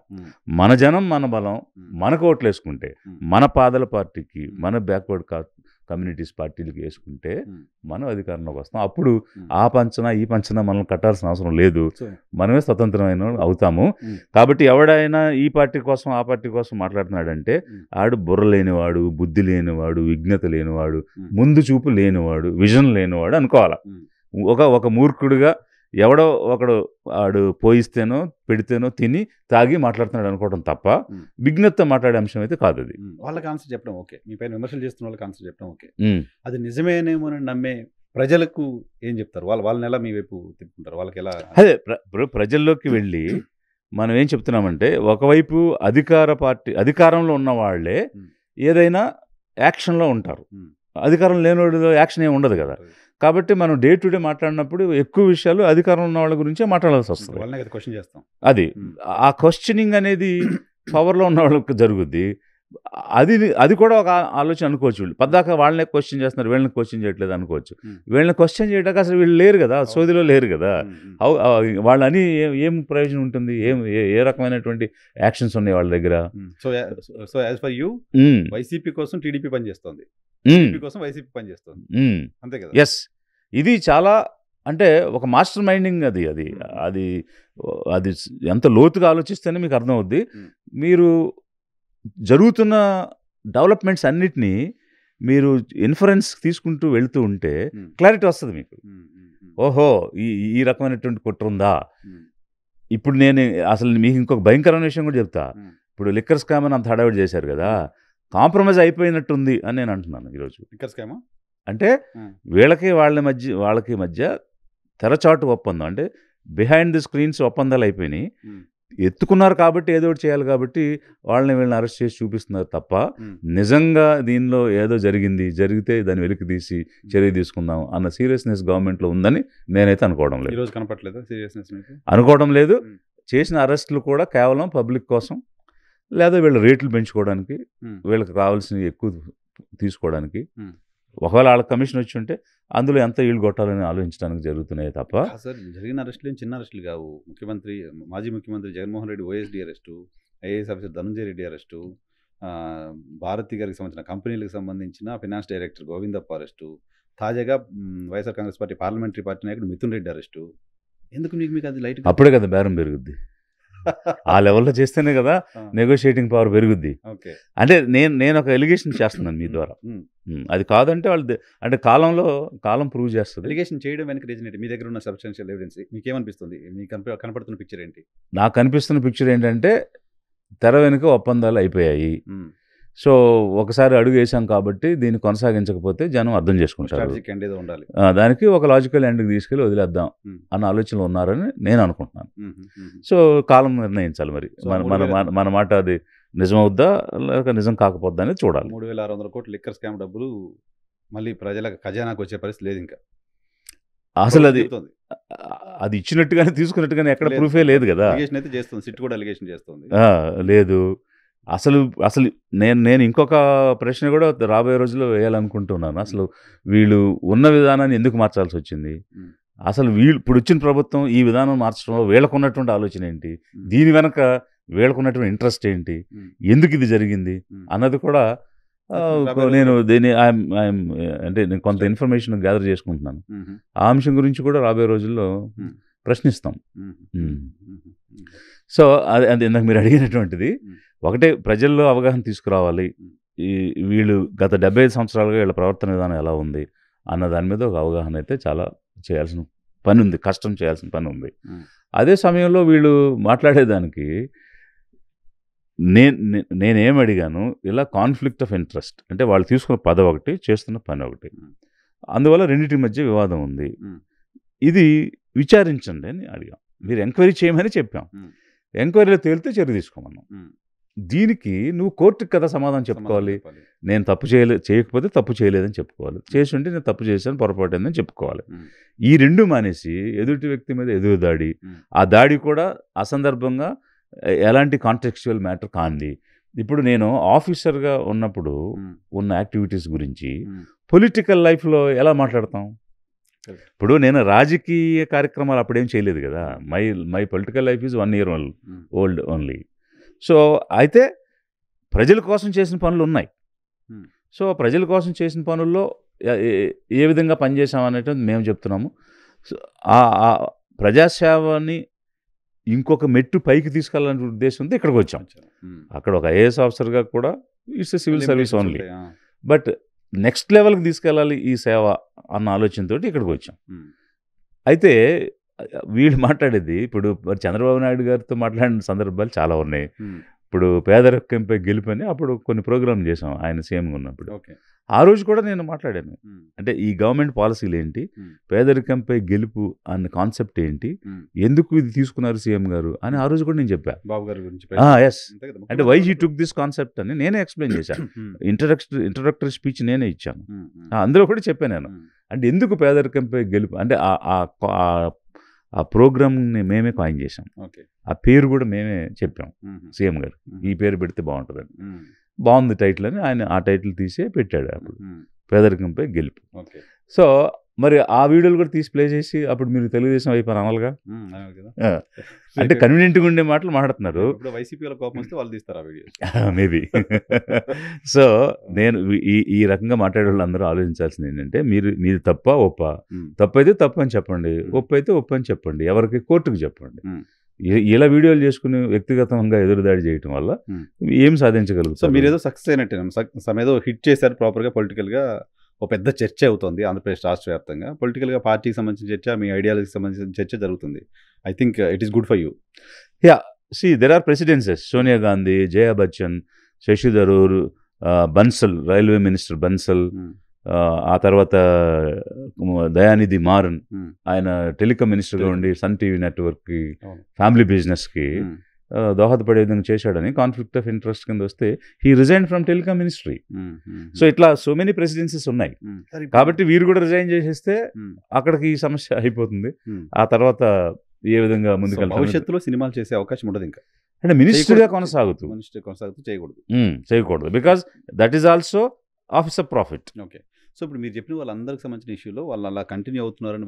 మన జనం మన బలం, మనకు ఓట్లు వేసుకుంటే, మన పాదల పార్టీకి, మన బ్యాక్వర్డ్ కమ్యూనిటీస్ పార్టీలకి వేసుకుంటే మనం అధికారంలోకి వస్తాం. అప్పుడు ఆ పంచన ఈ పంచన మనల్ని కట్టాల్సిన అవసరం లేదు, మనమే స్వతంత్రమైన అవుతాము. కాబట్టి ఎవడైనా ఈ పార్టీ కోసం ఆ పార్టీ కోసం మాట్లాడుతున్నాడంటే ఆడు బుర్ర లేనివాడు, బుద్ధి లేనివాడు, విజ్ఞత లేనివాడు, ముందు చూపు లేనివాడు, విజన్ లేనివాడు అనుకోవాలా. ఒక మూర్ఖుడిగా ఎవడో ఒకడు ఆడు పోయిస్తేనో పెడితేనో తిని తాగి మాట్లాడుతున్నాడు అనుకోవడం తప్ప విజ్ఞత మాట్లాడే అంశం అయితే కాదు. అది వాళ్ళకి ఆన్సర్ చెప్పడం ఓకే, మీ పైన విమర్శలు చేస్తున్న వాళ్ళకి ఆన్సర్ చెప్పడం ఓకే, అది నిజమేనేమోనని నమ్మే ప్రజలకు ఏం చెప్తారు? వాళ్ళని ఎలా మీ వైపు తిప్పుకుంటారు? వాళ్ళకి ఎలా? అదే ప్రజల్లోకి వెళ్ళి మనం ఏం చెప్తున్నామంటే, ఒకవైపు అధికారంలో ఉన్న వాళ్ళే ఏదైనా యాక్షన్లో ఉంటారు, అధికారం లేనివాడు యాక్షన్ ఏమి ఉండదు కదా. కాబట్టి మనం డే టు డే మాట్లాడినప్పుడు ఎక్కువ విషయాలు అధికారంలో ఉన్న వాళ్ళ గురించే మాట్లాడాల్సి వస్తుంది. అది ఆ క్వశ్చనింగ్ అనేది పవర్లో ఉన్న వాళ్ళకి జరుగుద్ది. అది కూడా ఒక ఆలోచన అనుకోవచ్చు. వీళ్ళు పద్దాక వాళ్ళనే క్వశ్చన్ చేస్తున్నారు, వీళ్ళని క్వశ్చన్ చేయట్లేదు అనుకోవచ్చు. వీళ్ళని క్వశ్చన్ చేయడానికి అసలు వీళ్ళు లేరు కదా, సోదిలో లేరు కదా. వాళ్ళని ఏం ప్రయోజనం ఉంటుంది? ఏ రకమైనటువంటి యాక్షన్స్ ఉన్నాయి వాళ్ళ దగ్గర? So as for you YCP కోసం టీడీపీ పనిచేస్తుంది, కోసం వైసీపీ పనిచేస్తుంది, అంతే కదా? ఎస్, ఇది చాలా అంటే ఒక మాస్టర్ మైండింగ్ అది అది అది అది ఎంత లోతుగా ఆలోచిస్తేనే మీకు అర్థం అవుద్ది. మీరు జరుగుతున్న డెవలప్మెంట్స్ అన్నిటినీ మీరు ఇన్ఫరెన్స్ తీసుకుంటూ వెళ్తూ ఉంటే క్లారిటీ వస్తుంది మీకు. ఓహో, ఈ రకమైనటువంటి కుట్ర ఉందా? ఇప్పుడు నేను అసలు మీకు ఇంకొక భయంకరమైన విషయం కూడా చెప్తా. ఇప్పుడు లిక్కర్ స్కామ్ అని అంత హడావిడి చేశారు కదా, కాంప్రమైజ్ అయిపోయినట్టుంది అని నేను అంటున్నాను ఈరోజు. లిక్కర్ స్కామ్ అంటే వాళ్ళకి మధ్య తెరచాటు ఒప్పందం, అంటే బిహైండ్ ది స్క్రీన్స్ ఒప్పందాలు అయిపోయినాయి. ఎత్తుకున్నారు కాబట్టి ఏదో ఒకటి చేయాలి కాబట్టి వీళ్ళని అరెస్ట్ చేసి చూపిస్తున్నారు తప్ప నిజంగా దీనిలో ఏదో జరిగితే దాన్ని వెలికి తీసి చర్య తీసుకుందాం అన్న సీరియస్నెస్ గవర్నమెంట్లో ఉందని నేనైతే అనుకోవడం లేదు. ఈరోజు కనపట్లేదు సీరియస్నెస్, అనుకోవడం లేదు. చేసిన అరెస్టులు కూడా కేవలం పబ్లిక్ కోసం, లేదా వీళ్ళ రేట్లు పెంచుకోవడానికి, వీళ్ళకి కావాల్సినవి ఎక్కువ తీసుకోవడానికి. ఒకవేళ వాళ్ళకి కమిషన్ వచ్చి ఉంటే అందులో ఎంత ఈళ్ళు కొట్టాలని ఆలోచించడానికి జరుగుతున్నాయి తప్ప. సార్, జరిగిన అరెస్టులు చిన్న అరెస్టులు కావు. మాజీ ముఖ్యమంత్రి Jaganmohan Reddy OSD arrest, IAS officer Dhananjaya Reddy arrest, Bharathi గారికి సంబంధించిన కంపెనీలకు సంబంధించిన ఫైనాన్స్ డైరెక్టర్ గోవిందప్ప అరెస్టు, తాజాగా YSR Congress party parliamentary party నాయకుడు మిథున్ రెడ్డి అరెస్టు. ఎందుకు మీకు అది లైట్? అప్పుడే కదా బేరం పెరుగుద్ది. ఆ లెవెల్లో చేస్తేనే కదా నెగోషియేటింగ్ పవర్ పెరుగుద్ది. అంటే నేను ఒక ఎలిగేషన్ చేస్తున్నాను మీ ద్వారా. అది కాదంటే వాళ్ళు అంటే కాలం ప్రూవ్ చేస్తుంది. ఎలిగేషన్ చేయడం వెనక రీజన్ ఏంటి? మీ దగ్గర ఉన్న సబ్స్టాన్షియల్ ఎవిడెన్స్ మీకేమనిపిస్తుంది? మీకు కనపడుతున్న పిక్చర్ ఏంటి? నాకు కనిపిస్తున్న పిక్చర్ ఏంటంటే తెర వెనుక ఒప్పందాలు అయిపోయాయి. సో ఒకసారి అడుగు వేసాం కాబట్టి దీన్ని కొనసాగించకపోతే జనం అర్థం చేసుకుంటారు, దానికి ఒక లాజికల్ ఎండ్కి తీసుకెళ్ళి వదిలేద్దాం అన్న ఆలోచనలు ఉన్నారని నేను అనుకుంటున్నాను. సో కాలం నిర్ణయించాలి మరి మన మాట అది నిజమవుద్దా లేక నిజం కాకపోద్దా అనేది చూడాలి. 3600 కోట్ల లిక్కర్ స్కామ్ డబ్బులు మళ్ళీ ప్రజల ఖజానాకు వచ్చే పరిస్థితి లేదు ఇంకా. అసలు అది ఇచ్చినట్టుగానే తీసుకున్నట్టుగానే ఎక్కడ ప్రూఫే లేదు కదా. సిట్ కూడా అలిగేషన్ చేస్తుంది. లేదు అసలు నేను ఇంకొక ప్రశ్న కూడా రాబోయే రోజుల్లో వేయాలనుకుంటున్నాను. అసలు వీళ్ళు ఉన్న విధానాన్ని ఎందుకు మార్చాల్సి వచ్చింది? అసలు ఇప్పుడు వచ్చిన ప్రభుత్వం ఈ విధానం మార్చడంలో వీళ్ళకు ఉన్నటువంటి ఆలోచన ఏంటి? దీని వెనక వీళ్ళకున్నటువంటి ఇంట్రెస్ట్ ఏంటి, ఉమ్, ఎందుకు ఇది జరిగింది ఉమ్. అన్నది కూడా నేను దీన్ని అంటే నేను కొంత ఇన్ఫర్మేషన్ గ్యాదర్ చేసుకుంటున్నాను. ఉమ్, ఆ అంశం గురించి కూడా రాబోయే రోజుల్లో ఉమ్, ప్రశ్నిస్తాం. ఉమ్, ఉమ్. ఉమ్, ఉమ్. సో అది ఇందాక మీరు అడిగినటువంటిది ఉమ్. ఒకటే, ప్రజల్లో అవగాహన తీసుకురావాలి. ఈ వీళ్ళు గత 75 సంవత్సరాలుగా వీళ్ళ ప్రవర్తన విధానం ఎలా ఉంది అన్న దాని మీద ఒక అవగాహన అయితే చాలా చేయాల్సిన పని ఉంది, కష్టం చేయాల్సిన పని ఉంది. ఉమ్. అదే సమయంలో వీళ్ళు మాట్లాడేదానికి నేనేం అడిగాను, ఇలా కాన్ఫ్లిక్ట్ ఆఫ్ ఇంట్రెస్ట్ అంటే వాళ్ళు తీసుకున్న పదవి ఒకటి, చేస్తున్న పని ఒకటి, అందువల్ల రెండింటి మధ్య వివాదం ఉంది, ఇది విచారించండి అని అడిగాం. మీరు ఎంక్వైరీ చేయమని చెప్పాం, ఎంక్వైరీలో తేలితే చర్య తీసుకోమన్నాం. దీనికి నువ్వు కోర్టుకి కదా సమాధానం చెప్పుకోవాలి. నేను తప్పు చేయకపోతే తప్పు చేయలేదని చెప్పుకోవాలి, చేసి ఉంటే నేను తప్పు చేశాను, పొరపాటు అయిందని చెప్పుకోవాలి. ఈ రెండు మానేసి ఎదుటి వ్యక్తి మీద ఎదురు దాడి, ఆ దాడి కూడా అసందర్భంగా ఎలాంటి కాంటెక్చువల్ మ్యాటర్ కాంది. ఇప్పుడు నేను ఆఫీసర్గా ఉన్నప్పుడు ఉన్న యాక్టివిటీస్ గురించి పొలిటికల్ లైఫ్లో ఎలా మాట్లాడతాం? ఇప్పుడు నేను రాజకీయ కార్యక్రమాలు అప్పుడేం చేయలేదు కదా. My political life is 1 year old only. So అయితే ప్రజల కోసం చేసిన పనులు ఉన్నాయి. సో ప్రజల కోసం చేసిన పనుల్లో ఏ విధంగా పనిచేసామనేది మేము చెప్తున్నాము. సో ఆ ప్రజాసేవని ఇంకొక మెట్టు పైకి తీసుకెళ్ళాలనే ఉద్దేశంతో ఇక్కడికి వచ్చాం. అక్కడ ఒక ఐఏఎస్ ఆఫీసర్గా కూడా it's civil service only, but next లెవెల్కి తీసుకెళ్ళాలి ఈ సేవ అన్న ఆలోచనతో ఇక్కడికి వచ్చాం. అయితే వీళ్ళు మాట్లాడేది ఇప్పుడు చంద్రబాబు నాయుడు గారితో మాట్లాడిన సందర్భాలు చాలా ఉన్నాయి. ఇప్పుడు పేదరికంపై గెలుపని అప్పుడు కొన్ని ప్రోగ్రామ్ చేసాం ఆయన సీఎంగా ఉన్నప్పుడు. ఆ రోజు కూడా నేను మాట్లాడాను, అంటే ఈ గవర్నమెంట్ పాలసీలు ఏంటి, పేదరికంపై గెలుపు అన్న కాన్సెప్ట్ ఏంటి, ఎందుకు ఇది తీసుకున్నారు సీఎం గారు అని ఆ రోజు కూడా నేను చెప్పాను. బాబు గారి గురించి ఎస్, అంటే why he took this concept అని నేనే ఎక్స్ప్లెయిన్ చేశాను. ఇంట్రడక్టరీ స్పీచ్ నేనే ఇచ్చాను. అందులో కూడా చెప్పాను నేను, అంటే ఎందుకు పేదరికంపై గెలుపు అంటే ఆ ప్రోగ్రామ్ని మేమే కాయిన్ చేసాం, ఆ పేరు కూడా మేమే చెప్పాం సీఎం గారు, ఈ పేరు పెడితే బాగుంటుందని. బాగుంది టైటిల్ అని ఆయన ఆ టైటిల్ తీసే పెట్టాడు అప్పుడు, పేదరికంపై గెలుపు. సో మరి ఆ వీడియోలు కూడా తీసి ప్లే చేసి అప్పుడు మీరు తెలుగుదేశం అయిపోయిన అనాలిగా, అంటే కన్వీనియంట్గా ఉండే మాటలు మాట్లాడుతున్నారు. మేబీ. సో నేను ఈ రకంగా మాట్లాడే వాళ్ళు అందరూ ఆలోచించాల్సింది ఏంటంటే, మీది తప్ప ఒప్ప, తప్పు అయితే తప్పు అని చెప్పండి, ఒప్పు అయితే ఒప్పు అని చెప్పండి, ఎవరికి కోర్టుకు చెప్పండి. ఇలా వీడియోలు చేసుకుని వ్యక్తిగతంగా ఎదురుదాడి చేయటం వల్ల ఏం సాధించగలుగుతారు? సో మీరు ఏదో సక్సెస్ అయినట్టే, ఏదో హిట్ చేశారు ప్రాపర్గా, పొలిటికల్గా ఒక పెద్ద చర్చ అవుతుంది ఆంధ్రప్రదేశ్ రాష్ట్ర వ్యాప్తంగా. పొలిటికల్గా పార్టీకి సంబంధించిన చర్చ, మీ ఐడియాలజీకి సంబంధించిన చర్చ జరుగుతుంది. I think it is good for you. Yeah, see there are precedences, Sonia Gandhi, Jaya Bachchan, Shashi Tharoor, Bansal, railway minister Bansal, ఆ తర్వాత దయానిధి మారన్, ఆయన టెలికాం మినిస్టర్గా ఉండి సన్ టీవీ నెట్వర్క్కి, ఫ్యామిలీ బిజినెస్కి దోహదపడే విధంగా చేశాడని కాన్ఫ్లిక్ట్ ఆఫ్ ఇంట్రెస్ట్ కింద వస్తే he resign from telecom ministry. So ఇట్లా సో మెనీ ప్రెసిడెన్సీస్ ఉన్నాయి. కాబట్టి వీరు కూడా రిజైన్ చేసేస్తే అక్కడికి ఈ సమస్య అయిపోతుంది. ఆ తర్వాత ఏ విధంగా ముందుకు భవిష్యత్తులో సినిమాలు చేసే అవకాశం ఉండదు ఇంకా, అంటే మినిస్టర్గా కొనసాగుతూ చేయకూడదు, because that is also office of profit. Okay. So ఇప్పుడు మీరు చెప్పిన వాళ్ళందరికి సంబంధించిన ఇష్యూలో వాళ్ళు అలా కంటిన్యూ అవుతున్నారని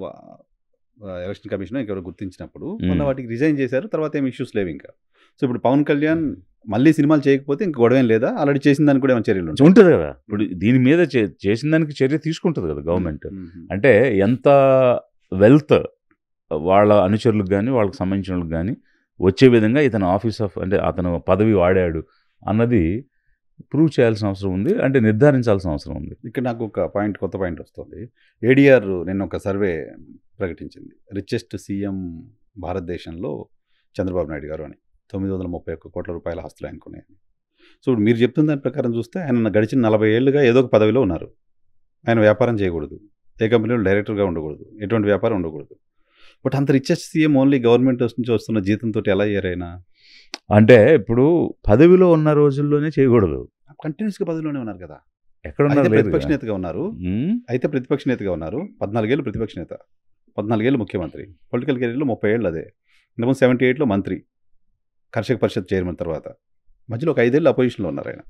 ఎలక్షన్ కమిషన్ ఇంకెవరు గుర్తించినప్పుడు వాళ్ళ వాటికి రిజైన్ చేశారు, తర్వాత ఏమి ఇష్యూస్ లేవు ఇంకా. సో ఇప్పుడు పవన్ కళ్యాణ్ మళ్ళీ సినిమాలు చేయకపోతే ఇంక గొడవ ఏం లేదా? ఆల్రెడీ చేసిన దానికి కూడా ఏమైనా చర్యలు ఉంటుంది కదా. ఇప్పుడు దీని మీద చేసిన దానికి చర్య తీసుకుంటుంది కదా గవర్నమెంట్. అంటే ఎంత వెల్త్ వాళ్ళ అనుచరులకు కానీ వాళ్ళకి సంబంధించిన వాళ్ళకి కానీ వచ్చే విధంగా ఇతను ఆఫీస్ ఆఫ్ అంటే అతను పదవి వాడాడు అన్నది ప్రూవ్ చేయాల్సిన అవసరం ఉంది, అంటే నిర్ధారించాల్సిన అవసరం ఉంది. ఇక్కడ నాకు ఒక కొత్త పాయింట్ వస్తుంది. ఏడిఆర్ నిన్న ఒక సర్వే ప్రకటించింది, రిచెస్ట్ సీఎం భారతదేశంలో చంద్రబాబు నాయుడు గారు అని. 931 కోట్ల రూపాయల ఆస్తులు ఆయనకున్నాయి. సో ఇప్పుడు మీరు చెప్తున్న దాని ప్రకారం చూస్తే ఆయన గడిచిన 40 ఏళ్ళుగా ఏదో ఒక పదవిలో ఉన్నారు. ఆయన వ్యాపారం చేయకూడదు, ఏ కంపెనీలో డైరెక్టర్గా ఉండకూడదు, ఎటువంటి వ్యాపారం ఉండకూడదు. బట్ అంత రిచెస్ట్ సీఎం ఓన్లీ గవర్నమెంట్ నుంచి వస్తున్న జీతంతో ఎలా అయ్యారైనా? అంటే ఇప్పుడు పదవిలో ఉన్న రోజుల్లోనే చేయకూడదు, కంటిన్యూస్గా పదవిలోనే ఉన్నారు కదా. ఎక్కడ ప్రతిపక్ష నేతగా ఉన్నారు, అయితే ప్రతిపక్ష నేతగా ఉన్నారు, 14 ఏళ్ళు ప్రతిపక్ష నేత, 14 ఏళ్ళు ముఖ్యమంత్రి, పొలిటికల్ కెరీర్లో 30 ఏళ్ళు. అదే ఇంతకుముందు 78లో మంత్రి, కర్షక పరిషత్ చైర్మన్, తర్వాత మధ్యలో ఒక 5 ఏళ్ళు అపోజిషన్లో ఉన్నారు ఆయన.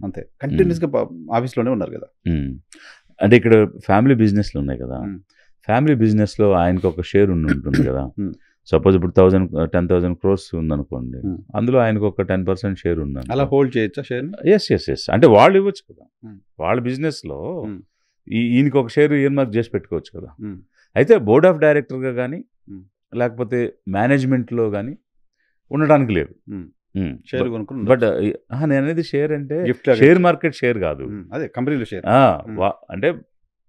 అంతే, కంటిన్యూస్గా ఆఫీస్లోనే ఉన్నారు కదా. అంటే ఇక్కడ ఫ్యామిలీ బిజినెస్లు ఉన్నాయి కదా, ఫ్యామిలీ బిజినెస్లో ఆయనకు ఒక షేర్ ఉంటుంది కదా. సపోజ్ ఇప్పుడు 10,000 crores ఉందనుకోండి, అందులో ఆయనకు ఒక 10% షేర్ ఉందని అలా హోల్డ్ చేయొచ్చా షేర్? ఎస్ అంటే వాళ్ళు ఇవ్వచ్చు కదా, Hmm. వాళ్ళ బిజినెస్లో Hmm. ఈయనకి ఒక షేర్ ఇయర్మార్క్ చేసి పెట్టుకోవచ్చు కదా. అయితే బోర్డ్ ఆఫ్ డైరెక్టర్గా కానీ లేకపోతే మేనేజ్మెంట్లో కానీ ఉండడానికి లేదు. షేర్ కొనుక్కుని బట్ నేను అనేది షేర్ అంటే షేర్ మార్కెట్ షేర్ కాదు, అదే కంపెనీలో షేర్. అంటే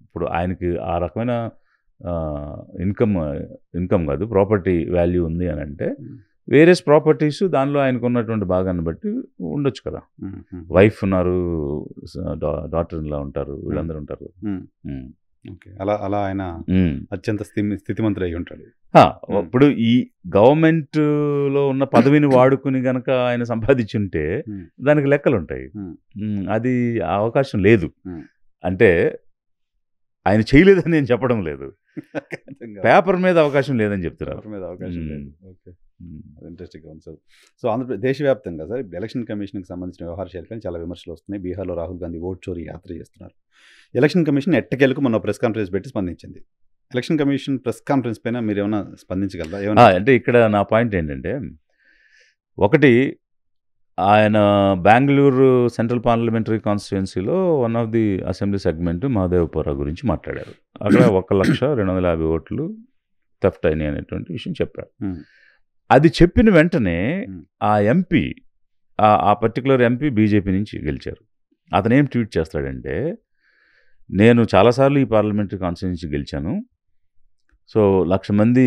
ఇప్పుడు ఆయనకి ఆ రకమైన ఇన్కమ్ కాదు, ప్రాపర్టీ వాల్యూ ఉంది అని అంటే వేరియస్ ప్రాపర్టీస్ దానిలో ఆయనకు ఉన్నటువంటి భాగాన్ని బట్టి ఉండొచ్చు కదా. వైఫ్ ఉన్నారు, డాటర్ ఇలా ఉంటారు, వీళ్ళందరూ ఉంటారు. అలా ఆయన అత్యంత స్థితిమంతుడు అయి ఉంటాడు. ఇప్పుడు ఈ గవర్నమెంట్ లో ఉన్న పదవిని వాడుకుని గనక ఆయన సంపాదించుంటే దానికి లెక్కలు ఉంటాయి. అది అవకాశం లేదు. అంటే ఆయన చేయలేదని నేను చెప్పడం లేదు, పేపర్ మీద అవకాశం లేదని చెప్తున్నారు. ఇంట్రెస్టింగ్ ఉంది సార్. సో ఆంధ్రప్రదేశ్ దేశవ్యాప్తంగా సార్ ఇప్పుడు ఎలక్షన్ కమిషన్కి సంబంధించిన వ్యవహారాలపై చాలా విమర్శలు వస్తున్నాయి. బీహార్లో రాహుల్ గాంధీ ఓట్ చోరీ యాత్ర చేస్తున్నారు. ఎలక్షన్ కమిషన్ ఎట్టకేలకు మొన్న ప్రెస్ కాన్ఫరెన్స్ పెట్టి స్పందించింది. ఎలక్షన్ కమిషన్ ప్రెస్ కాన్ఫరెన్స్ పైన మీరు ఏమైనా స్పందించగలరా? అంటే ఇక్కడ నా పాయింట్ ఏంటంటే, ఒకటి ఆయన బెంగళూరు సెంట్రల్ పార్లమెంటరీ కాన్స్టిట్యుయెన్సీలో one of the assembly segment Mahadevapura గురించి మాట్లాడారు. అక్కడ 1,250,000 ఓట్లు థెఫ్ట్ అయినాయి అనేటువంటి విషయం చెప్పారు. అది చెప్పిన వెంటనే ఆ ఎంపీ, ఆ పర్టికులర్ ఎంపీ బీజేపీ నుంచి గెలిచారు. అతను ఏం ట్వీట్ చేస్తాడంటే, నేను చాలాసార్లు ఈ పార్లమెంటరీ కాన్స్టిట్యుయెన్సీ గెలిచాను, సో 1,00,000 మంది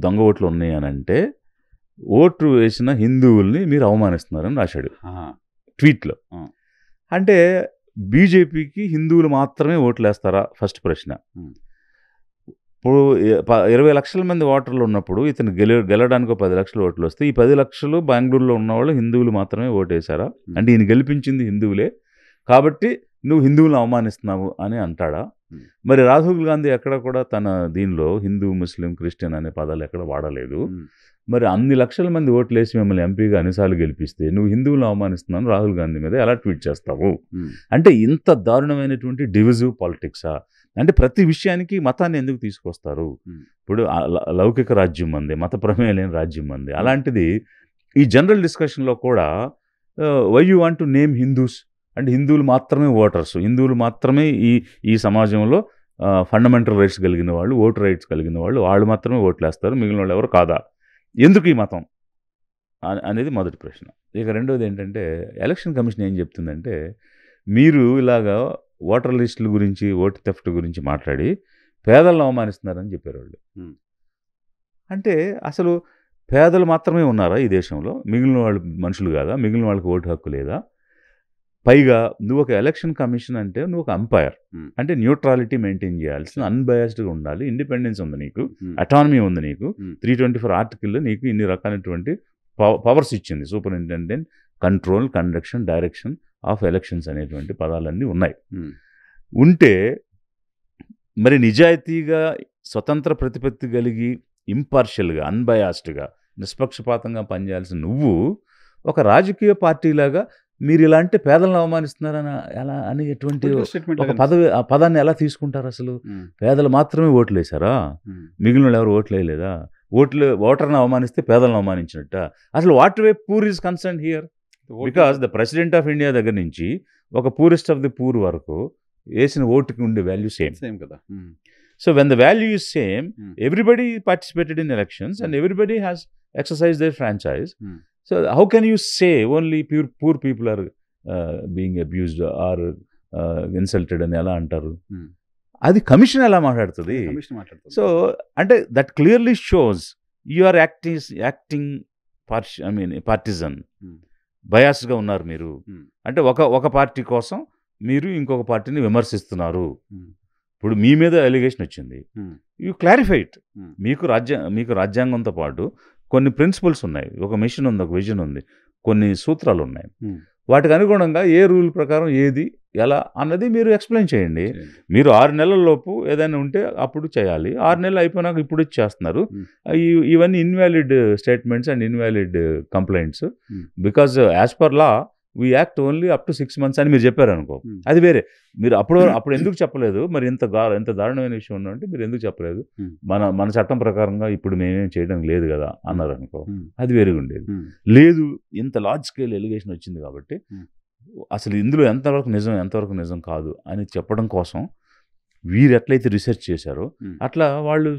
దొంగ ఓట్లు ఉన్నాయి అని అంటే ఓటు వేసిన హిందువుల్ని మీరు అవమానిస్తున్నారని రాశాడు ట్వీట్లో. అంటే బీజేపీకి హిందువులు మాత్రమే ఓట్లు వేస్తారా? ఫస్ట్ ప్రశ్న. ఇప్పుడు 20 లక్షల మంది ఓటర్లు ఉన్నప్పుడు ఇతను గెలవడానికి 10 లక్షల ఓట్లు వస్తే ఈ 10 లక్షలు బెంగళూరులో ఉన్నవాళ్ళు హిందువులు మాత్రమే ఓటు వేశారా? అంటే ఈయన గెలిపించింది హిందువులే కాబట్టి నువ్వు హిందువులను అవమానిస్తున్నావు అని అంటాడా? మరి రాహుల్ గాంధీ ఎక్కడ కూడా తన దీనిలో హిందూ, ముస్లిం, క్రిస్టియన్ అనే పదాలు ఎక్కడ వాడలేదు. మరి అన్ని లక్షల మంది ఓట్లు వేసి మిమ్మల్ని ఎంపీగా అన్నిసార్లు గెలిపిస్తే నువ్వు హిందువులను అవమానిస్తున్నాను రాహుల్ గాంధీ మీద ఎలా ట్వీట్ చేస్తావు? అంటే ఇంత దారుణమైనటువంటి డివిజివ్ పాలిటిక్సా? అంటే ప్రతి విషయానికి మతాన్ని ఎందుకు తీసుకొస్తారు? ఇప్పుడు లౌకిక రాజ్యం మంది, మత ప్రమేయం లేని రాజ్యం మంది. అలాంటిది ఈ జనరల్ డిస్కషన్లో కూడా why you want to name Hindus అంటే హిందువులు మాత్రమే ఓటర్స్, హిందువులు మాత్రమే ఈ సమాజంలో ఫండమెంటల్ రైట్స్ కలిగిన వాళ్ళు, ఓటు రైట్స్ కలిగిన వాళ్ళు మాత్రమే ఓట్లు వేస్తారు, మిగిలిన వాళ్ళు ఎవరు కాదా? ఎందుకు ఈ మతం అనేది మొదటి ప్రశ్న. ఇక రెండోది ఏంటంటే, ఎలక్షన్ కమిషన్ ఏం చెప్తుందంటే, మీరు ఇలాగా ఓటర్ లిస్టుల గురించి, ఓటు థెఫ్ట్ గురించి మాట్లాడి పేదలను అవమానిస్తున్నారని చెప్పారు వాళ్ళు. అంటే అసలు పేదలు మాత్రమే ఉన్నారా ఈ దేశంలో? మిగిలిన వాళ్ళు మనుషులు కాదా? మిగిలిన వాళ్ళకి ఓటు హక్కు లేదా? పైగా నువ్వు ఒక ఎలక్షన్ కమిషన్ అంటే నువ్వు ఒక అంపైర్, అంటే న్యూట్రాలిటీ మెయింటైన్ చేయాల్సిన, అన్బయాస్డ్గా ఉండాలి, ఇండిపెండెన్స్ ఉంది నీకు, అటానమీ ఉంది నీకు, 324 ఆర్టికల్లో నీకు ఇన్ని రకాలైనటువంటి పవర్స్ ఇచ్చింది. Superintendent, control, conduction, direction of elections అనేటువంటి పదాలన్నీ ఉన్నాయి. ఉంటే మరి నిజాయితీగా, స్వతంత్ర ప్రతిపత్తి కలిగి, ఇంపార్షియల్గా, అన్బయాస్డ్గా, నిష్పక్షపాతంగా పనిచేయాల్సిన నువ్వు ఒక రాజకీయ పార్టీలాగా మీరు ఇలాంటి పేదలను అవమానిస్తున్నారని ఎలా అనేటువంటి ఒక పదాన్ని ఎలా తీసుకుంటారు? అసలు పేదలు మాత్రమే ఓట్లు వేశారా? మిగిలిన వాళ్ళు ఎవరు ఓట్లు వేయలేదా? ఓటర్ని అవమానిస్తే పేదలను అవమానించినట్ట? అసలు what way poor is concern here? Because the president of India దగ్గర నుంచి ఒక పూరెస్ట్ ఆఫ్ ది పూర్ వరకు వేసిన ఓటుకి ఉండే వాల్యూ సేమ్ కదా. So when the value is same, everybody participated in elections and everybody has exercise their franchise. So how can you say only poor people are being abused or insulted అని ఎలా అంటారు? అది commission ఎలా మాట్లాడుతుంది? So అంటే that clearly shows you are acting partisan, బయాస్గా ఉన్నారు మీరు. అంటే ఒక పార్టీ కోసం మీరు ఇంకొక పార్టీని విమర్శిస్తున్నారు. ఇప్పుడు మీ మీద అలిగేషన్ వచ్చింది, యూ క్లారిఫైట్. మీకు రాజ్యాంగంతో పాటు కొన్ని ప్రిన్సిపల్స్ ఉన్నాయి, ఒక మిషన్ ఉంది, ఒక విజన్ ఉంది, కొన్ని సూత్రాలు ఉన్నాయి. వాటికి అనుగుణంగా ఏ రూల్ ప్రకారం ఏది ఎలా అన్నది మీరు ఎక్స్ప్లెయిన్ చేయండి. మీరు 6 నెలల లోపు ఏదైనా ఉంటే అప్పుడు చేయాలి. 6 నెలలు అయిపోయినాక ఇప్పుడు చేస్తున్నారు. ఇవన్నీ invalid statements and invalid complaints. Because as per law we act only up to 6 months అని మీరు చెప్పారు అనుకో, అది వేరే. మీరు అప్పుడు ఎందుకు చెప్పలేదు, మరి ఎంత దారుణమైన విషయం ఉందంటే మీరు ఎందుకు చెప్పలేదు, మన చట్టం ప్రకారంగా ఇప్పుడు మేమేం చేయడం లేదు కదా అన్నారు అనుకో, అది వేరుగా ఉండేది. లేదు, ఇంత లార్జ్ స్కేల్ ఎలిగేషన్ వచ్చింది కాబట్టి అసలు ఇందులో ఎంతవరకు నిజం కాదు అని చెప్పడం కోసం వీరు ఎట్లయితే రీసెర్చ్ చేశారో అట్లా వాళ్ళు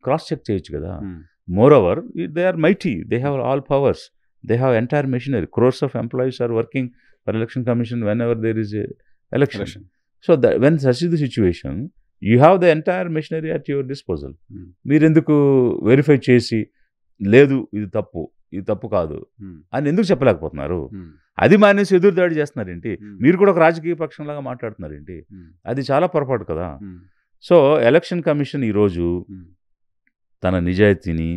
క్రాస్ చెక్ చేయొచ్చు కదా. Moreover they are mighty, they have all powers, they have entire machinery, crores of employees are working for election commission whenever there is a election. So when such is the situation, you have the entire machinery at your disposal. మీరు ఎందుకు verify చేసి లేదు ఇది తప్పు కాదు అని ఎందుకు చెప్పలేకపోతున్నారు? అది మానేసి ఎదురుదాడి చేస్తున్నారేంటి? మీరు కూడా ఒక రాజకీయ పక్షంలాగా మాట్లాడుతున్నారేంటి? అది చాలా పొరపాటు కదా. సో ఎలక్షన్ కమిషన్ ఈరోజు తన నిజాయితీని,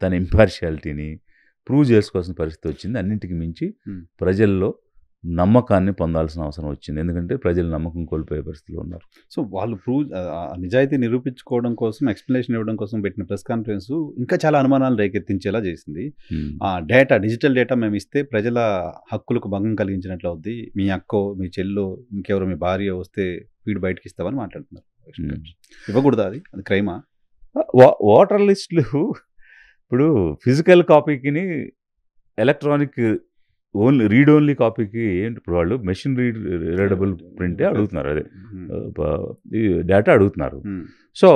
తన ఇంపార్షియాలిటీని ప్రూవ్ చేసుకోవాల్సిన పరిస్థితి వచ్చింది. అన్నింటికి మించి ప్రజల్లో నమ్మకాన్ని పొందాల్సిన అవసరం వచ్చింది. ఎందుకంటే ప్రజలు నమ్మకం కోల్పోయే పరిస్థితిలో ఉన్నారు. సో వాళ్ళు నిజాయితీ నిరూపించుకోవడం కోసం, ఎక్స్ప్లెనేషన్ ఇవ్వడం కోసం పెట్టిన ప్రెస్ కాన్ఫరెన్స్ ఇంకా చాలా అనుమానాలు రేకెత్తించేలా చేసింది. డిజిటల్ డేటా మేము ఇస్తే ప్రజల హక్కులకు భంగం కలిగించినట్లు అవుద్ది, మీ అక్కో, మీ చెల్లో, ఇంకెవరో మీ భార్య వస్తే వీడు బయటకి ఇస్తామని మాట్లాడుతున్నారు. ఇవ్వకూడదా? అది క్రైమా? ఓటర్ లిస్టులు ఇప్పుడు ఫిజికల్ కాపీకిని ఎలక్ట్రానిక్ రీడ్ ఓన్లీ కాపీకి ఏంటి, ఇప్పుడు వాళ్ళు మెషిన్ రీడబుల్ ప్రింటే అడుగుతున్నారు, అదే డేటా అడుగుతున్నారు. సో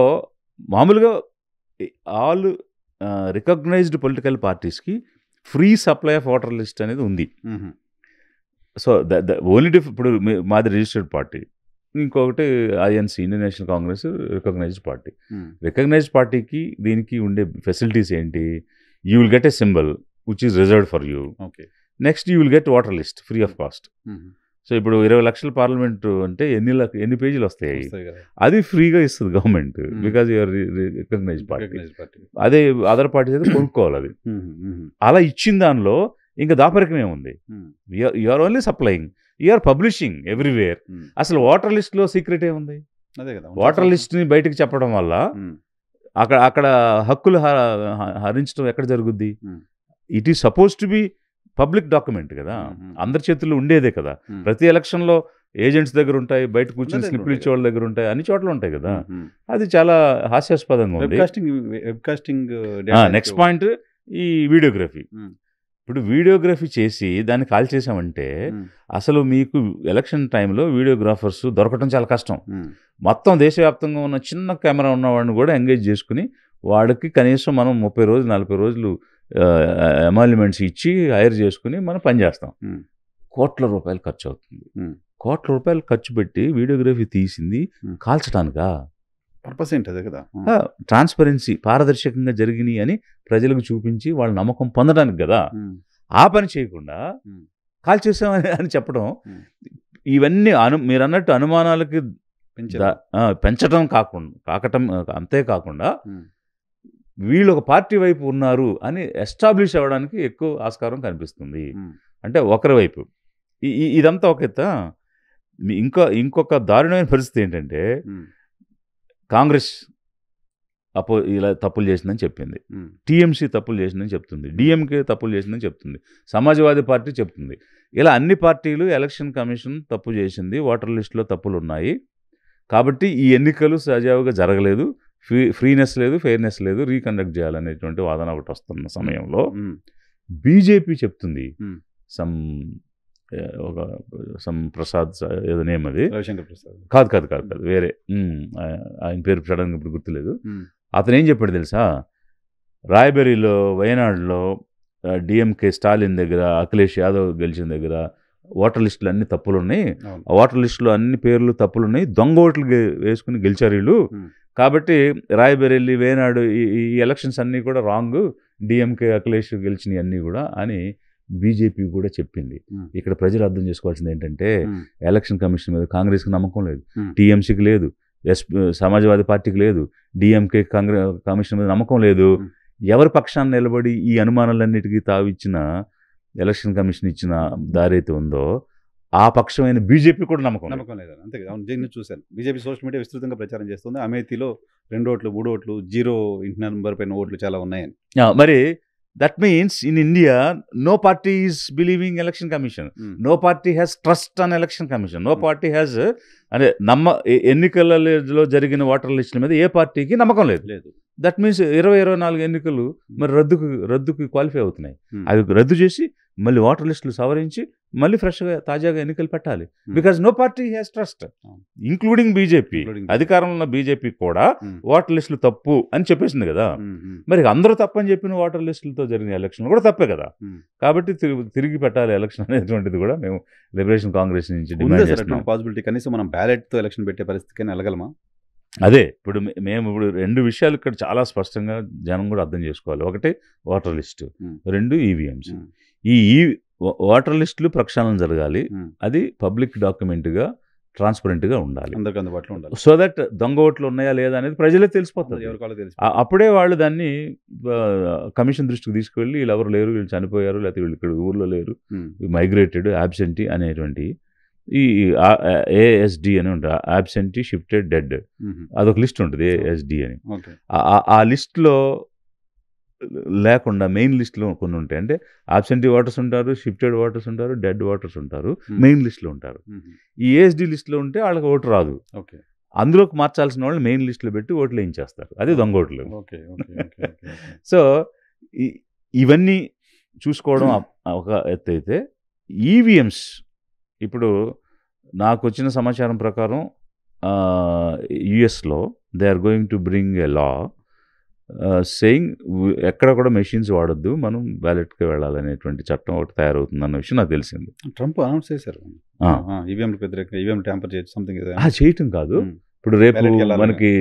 మామూలుగా ఆల్ రికగ్నైజ్డ్ పొలిటికల్ పార్టీస్కి free supply of voter list అనేది ఉంది. సో ఓన్లీ ఇప్పుడు మాది రిజిస్టర్డ్ పార్టీ, ఇంకొకటి INC, Indian National Congress recognised party. Recognised పార్టీకి దీనికి ఉండే ఫెసిలిటీస్ ఏంటి? You will get a symbol which is reserved for you. Next you will get voter list free of cost. So ఇప్పుడు 20 లక్షల parliament అంటే ఎన్ని పేజీలు వస్తాయి? అది ఫ్రీగా ఇస్తుంది government, because you are recognised party. అదే అదర్ పార్టీస్ అయితే కొనుక్కోవాలి. అది అలా ఇచ్చిన దానిలో ఇంకా దాపరికం ఏముంది? You are only supplying, you are publishing everywhere. అసలు వాటర్ లిస్ట్లో సీక్రెట్ ఏముంది? వాటర్ లిస్ట్ని బయటకు చెప్పడం వల్ల అక్కడ హక్కులు హరించడం ఎక్కడ జరుగుద్ది? It is suppose to be public document కదా, అందరి చేతుల్లో ఉండేదే కదా. ప్రతి ఎలక్షన్లో ఏజెంట్స్ దగ్గర ఉంటాయి, బయట కూర్చొని స్లిప్లు ఇచ్చే వాళ్ళ దగ్గర ఉంటాయి, అన్ని చోట్ల ఉంటాయి కదా. అది చాలా హాస్యాస్పదంగా ఉంది. నెక్స్ట్ పాయింట్ ఈ వీడియోగ్రఫీ. ఇప్పుడు వీడియోగ్రఫీ చేసి దాన్ని కాల్ చేసామంటే అసలు మీకు ఎలక్షన్ టైంలో వీడియోగ్రాఫర్స్ దొరకడం చాలా కష్టం. మొత్తం దేశవ్యాప్తంగా ఉన్న చిన్న కెమెరా ఉన్నవాడిని కూడా ఎంగేజ్ చేసుకుని వాడికి కనీసం మనం 30 రోజులు 40 రోజులు ఎమాల్యుమెంట్స్ ఇచ్చి హైర్ చేసుకుని మనం పనిచేస్తాం. కోట్ల రూపాయలు ఖర్చు అవుతుంది. కోట్ల రూపాయలు ఖర్చు పెట్టి వీడియోగ్రఫీ తీసింది కాల్చడానికా? పర్పస్ ఏంటి? అదే కదా, ట్రాన్స్పరెన్సీ, పారదర్శకంగా జరిగినాయి అని ప్రజలకు చూపించి వాళ్ళ నమ్మకం పొందడానికి కదా. ఆ పని చేయకుండా కాల్ చేసామని అని చెప్పడం, ఇవన్నీ మీరు అన్నట్టు అనుమానాలకి పెంచడం కాకటం అంతేకాకుండా వీళ్ళు ఒక పార్టీ వైపు ఉన్నారు అని ఎస్టాబ్లిష్ అవ్వడానికి ఎక్కువ ఆస్కారం కనిపిస్తుంది. అంటే ఒకరి వైపు ఇదంతా ఒక ఎత్త. ఇంకొక దారుణమైన పరిస్థితి ఏంటంటే కాంగ్రెస్ ఇలా తప్పులు చేసిందని చెప్పింది, టీఎంసీ తప్పులు చేసిందని చెప్తుంది, డిఎంకే తప్పులు చేసిందని చెప్తుంది, సమాజ్వాదీ పార్టీ చెప్తుంది. ఇలా అన్ని పార్టీలు ఎలక్షన్ కమిషన్ తప్పు చేసింది, ఓటర్ లిస్టులో తప్పులు ఉన్నాయి కాబట్టి ఈ ఎన్నికలు సజావుగా జరగలేదు, ఫ్రీనెస్ లేదు, ఫెయిర్నెస్ లేదు, రీకండక్ట్ చేయాలనేటువంటి వాదన ఒకటి వస్తున్న సమయంలో బీజేపీ చెప్తుంది, సమ్ ప్రసాద్ ఏదో నేమ్, అది కాదు వేరే, ఆయన పేరు సడన్గా ఇప్పుడు గుర్తులేదు. అతను ఏం చెప్పాడు తెలుసా? రాయ్బెరీలో, వయనాడులో డిఎంకే స్టాలిన్ దగ్గర, అఖిలేష్ యాదవ్ గెలిచిన దగ్గర ఓటర్ లిస్టులు అన్ని తప్పులు ఉన్నాయి, ఆ ఓటర్ లిస్టులో అన్ని పేర్లు తప్పులు ఉన్నాయి, దొంగ ఓట్లు వేసుకుని గెలిచారు వీళ్ళు, కాబట్టి రాయ్బెరేలీ, వేనాడు ఈ ఎలక్షన్స్ అన్నీ కూడా రాంగ్, డిఎంకే అఖిలేష్ గెలిచినవి అన్నీ కూడా అని బీజేపీ కూడా చెప్పింది. ఇక్కడ ప్రజలు అర్థం చేసుకోవాల్సింది ఏంటంటే ఎలక్షన్ కమిషన్ మీద కాంగ్రెస్కి నమ్మకం లేదు, టీఎంసీకి లేదు, సమాజ్వాదీ పార్టీకి లేదు, డిఎంకే కమిషన్ మీద నమ్మకం లేదు. ఎవరి పక్షాన్ని నిలబడి ఈ అనుమానాలన్నిటికీ తావిచ్చిన ఎలక్షన్ కమిషన్ ఇచ్చిన దారైతే ఉందో ఆ పక్షమైన బీజేపీ కూడా నమ్మకం లేదు. అంతే కదా, నేను చూశాను. బీజేపీ సోషల్ మీడియా విస్తృతంగా ప్రచారం చేస్తుంది, అమేథీలో 2 ఓట్లు 3 ఓట్లు 0 ఇంటి నెంబర్ పైన ఓట్లు చాలా ఉన్నాయని. మరి that means in India no party is believing election commission, no party has trust on election commission, no party has అంటే ఎన్నికలలో జరిగిన ఓటర్ లిస్టుల మీద ఏ పార్టీకి నమ్మకం లేదు. దట్ మీన్స్ 24 ఎన్నికలు మరి రద్దుకి క్వాలిఫై అవుతున్నాయి. అవి రద్దు చేసి మళ్ళీ ఓటర్ లిస్టులు సవరించి మళ్ళీ ఫ్రెష్గా తాజాగా ఎన్నికలు పెట్టాలి. Because no party has trust, including BJP. అధికారంలో ఉన్న బీజేపీ కూడా ఓటర్ లిస్టులు తప్పు అని చెప్పేసింది కదా. మరి అందరూ తప్పని చెప్పిన ఓటర్ లిస్టులతో జరిగిన ఎలక్షన్ కూడా తప్పే కదా. కాబట్టి తిరిగి పెట్టాలి ఎలక్షన్ అనేటువంటిది కూడా మేము లిబరేషన్ కాంగ్రెస్ నుంచి డిమాండ్ చేస్తున్నాం. పాసిబిలిటీ కనీసం మనం బ్యాలెట్తో ఎలక్షన్ పెట్టే పరిస్థితికి వెళ్ళగలమా? అదే ఇప్పుడు మేము ఇప్పుడు 2 విషయాలు ఇక్కడ చాలా స్పష్టంగా జనం కూడా అర్థం చేసుకోవాలి. ఒకటి ఓటర్ లిస్టు, 2 ఈవీఎంస్. ఈ ఓటర్ లిస్టులు ప్రక్షాళన జరగాలి. అది పబ్లిక్ డాక్యుమెంట్గా ట్రాన్స్పరెంట్గా ఉండాలి, అందరికీ అందుబాటులో ఉండాలి. సో దట్ దొంగ ఓట్లు ఉన్నాయా లేదా అనేది ప్రజలే తెలిసిపోతుంది. అప్పుడే వాళ్ళు దాన్ని కమిషన్ దృష్టికి తీసుకువెళ్ళి వీళ్ళు ఎవరు లేరు, వీళ్ళు చనిపోయారు, లేకపోతే వీళ్ళు ఇక్కడ ఊర్లో లేరు, మైగ్రేటెడ్, యాబ్సెంటీ అనేటువంటి ఈ ఏఎస్డి అని ఉంటుంది, యాబ్సెంటీ షిఫ్టెడ్ డెడ్, అదొక లిస్ట్ ఉంటుంది ఏఎస్డి అని. ఆ లిస్ట్లో లేకుండా మెయిన్ లిస్ట్లో కొన్ని ఉంటాయి. అంటే ఆబ్సెంటీ ఓటర్స్ ఉంటారు, షిఫ్టెడ్ ఓటర్స్ ఉంటారు, డెడ్ ఓటర్స్ ఉంటారు, మెయిన్ లిస్ట్లో ఉంటారు. ఈ ఏఎస్డి లిస్ట్లో ఉంటే వాళ్ళకి ఓటు రాదు. అందులోకి మార్చాల్సిన వాళ్ళు మెయిన్ లిస్టులో పెట్టి ఓట్లు వేయించేస్తారు. అది దొంగ ఓట్లు. సో ఇవన్నీ చూసుకోవడం ఒక ఎత్తు అయితే, ఈవీఎంస్ ఇప్పుడు నాకు వచ్చిన సమాచారం ప్రకారం యుఎస్లో they are going to bring a law saying ఎక్కడ కూడా మెషిన్స్ వాడొద్దు, మనం బ్యాలెట్కి వెళ్ళాలనేటువంటి చట్టం ఒకటి తయారవుతుంది విషయం నాకు తెలిసింది. ట్రంప్ అనౌన్స్ చేశారు. చేయటం కాదు, ఇప్పుడు రేపు మనకి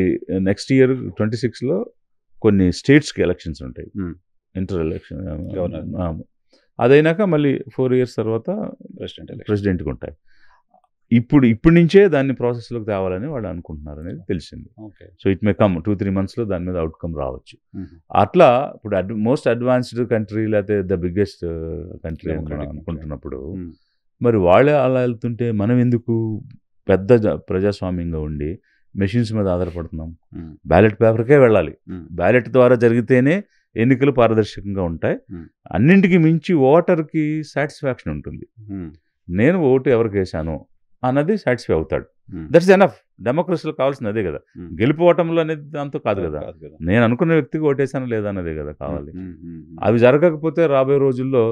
నెక్స్ట్ ఇయర్ 26లో కొన్ని స్టేట్స్కి ఎలక్షన్స్ ఉంటాయి, ఇంటర్ ఎలక్షన్. అదైనాక మళ్ళీ 4 years తర్వాత ప్రెసిడెంట్కి ఉంటాయి. ఇప్పటి నుంచే దాన్ని ప్రాసెస్లోకి తేవాలని వాళ్ళు అనుకుంటున్నారు అనేది తెలిసింది. సో ఇట్ మే కమ్ 2-3 monthsలో దాని మీద అవుట్కమ్ రావచ్చు. అట్లా ఇప్పుడు మోస్ట్ అడ్వాన్స్డ్ కంట్రీ లేకపోతే ద బిగ్గెస్ట్ కంట్రీ అనుకుంటున్నప్పుడు మరి వాళ్ళే అలా వెళ్తుంటే మనం ఎందుకు పెద్ద ప్రజాస్వామ్యంగా ఉండి మెషిన్స్ మీద ఆధారపడుతున్నాం? బ్యాలెట్ పేపర్కే వెళ్ళాలి. బ్యాలెట్ ద్వారా జరిగితేనే ఎన్నికలు పారదర్శకంగా ఉంటాయి. అన్నింటికి మించి ఓటర్కి సాటిస్ఫాక్షన్ ఉంటుంది. నేను ఓటు ఎవరికి వేశాను అన్నది సాటిస్ఫై అవుతాడు. That's enough. డెమోక్రసీలో కావాల్సింది అదే కదా. గెలుపోవటంలో అనేది దాంతో కాదు కదా. నేను అనుకున్న వ్యక్తికి ఓటేసాను లేదా అన్నదే కదా కావాలి. అవి జరగకపోతే రాబోయే రోజుల్లో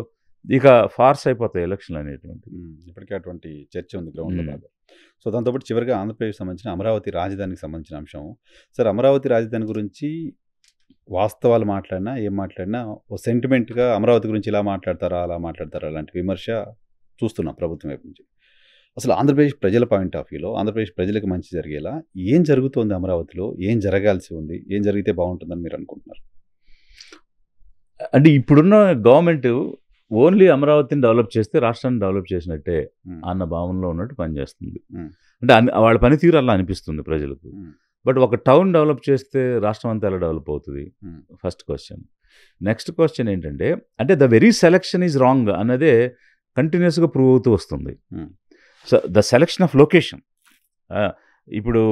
ఇక ఫార్స్ అయిపోతాయి ఎలక్షన్లు అనేటువంటి. ఇప్పటికే అటువంటి చర్చ ఉంది గ్రౌండ్లో బాగా. సో దాంతోపాటు చివరిగా ఆంధ్రప్రదేశ్ సంబంధించిన అమరావతి రాజధానికి సంబంధించిన అంశం. సార్, అమరావతి రాజధాని గురించి వాస్తవాలు మాట్లాడినా ఏం మాట్లాడినా ఓ సెంటిమెంట్గా అమరావతి గురించి ఇలా మాట్లాడతారా అలా మాట్లాడతారా అలాంటి విమర్శ చూస్తున్నాం ప్రభుత్వం వైపు నుంచి. అసలు ఆంధ్రప్రదేశ్ ప్రజల పాయింట్ ఆఫ్ వ్యూలో ఆంధ్రప్రదేశ్ ప్రజలకు మంచి జరిగేలా ఏం జరుగుతోంది అమరావతిలో, ఏం జరగాల్సి ఉంది, ఏం జరిగితే బాగుంటుందని మీరు అనుకుంటున్నారు? అంటే ఇప్పుడున్న గవర్నమెంట్ ఓన్లీ అమరావతిని డెవలప్ చేస్తే రాష్ట్రాన్ని డెవలప్ చేసినట్టే అన్న భావనలో ఉన్నట్టు పనిచేస్తుంది. అంటే వాళ్ళ పనితీరు అలా అనిపిస్తుంది ప్రజలకు. బట్ ఒక టౌన్ డెవలప్ చేస్తే రాష్ట్రం అంతా ఎలా డెవలప్ అవుతుంది? First question. నెక్స్ట్ క్వశ్చన్ ఏంటంటే, అంటే the very selection is wrong అన్నదే కంటిన్యూస్గా ప్రూవ్ అవుతూ వస్తుంది. So the selection of location, ఇప్పుడు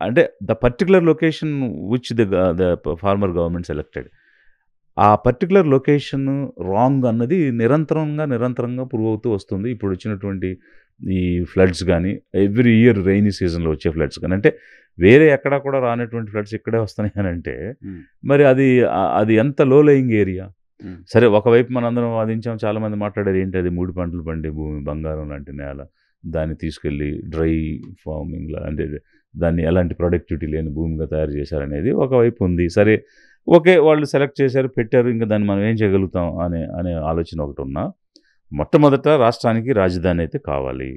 అంటే the particular location which the former government selected, ఆ పర్టికులర్ లొకేషన్ రాంగ్ అన్నది నిరంతరంగా ప్రూవ్ అవుతూ వస్తుంది. ఇప్పుడు వచ్చినటువంటి ఈ ఫ్లడ్స్ కానీ, ఎవ్రీ ఇయర్ రైనీ సీజన్లో వచ్చే ఫ్లడ్స్ కానీ, అంటే వేరే ఎక్కడా కూడా రానటువంటి ఫ్లడ్స్ ఇక్కడే వస్తున్నాయి అని అంటే మరి అది ఎంత లో లయింగ్ ఏరియా. సరే, ఒకవైపు మనందరం వాదించాం, చాలామంది మాట్లాడారు ఏంటి అది 3 పంటలు పండే భూమి, బంగారం లాంటి నేల, దాన్ని తీసుకెళ్ళి డ్రై ఫార్మింగ్ అంటే దాన్ని ఎలాంటి ప్రొడక్టివిటీ లేని భూమిగా తయారు చేశారనేది ఒకవైపు ఉంది. సరే, ఓకే, వాళ్ళు సెలెక్ట్ చేశారు, పెట్టారు, ఇంకా దాన్ని మనం ఏం చేయగలుగుతాం అనే ఆలోచన ఒకటి ఉన్నా, మొట్టమొదట రాష్ట్రానికి రాజధాని అయితే కావాలి.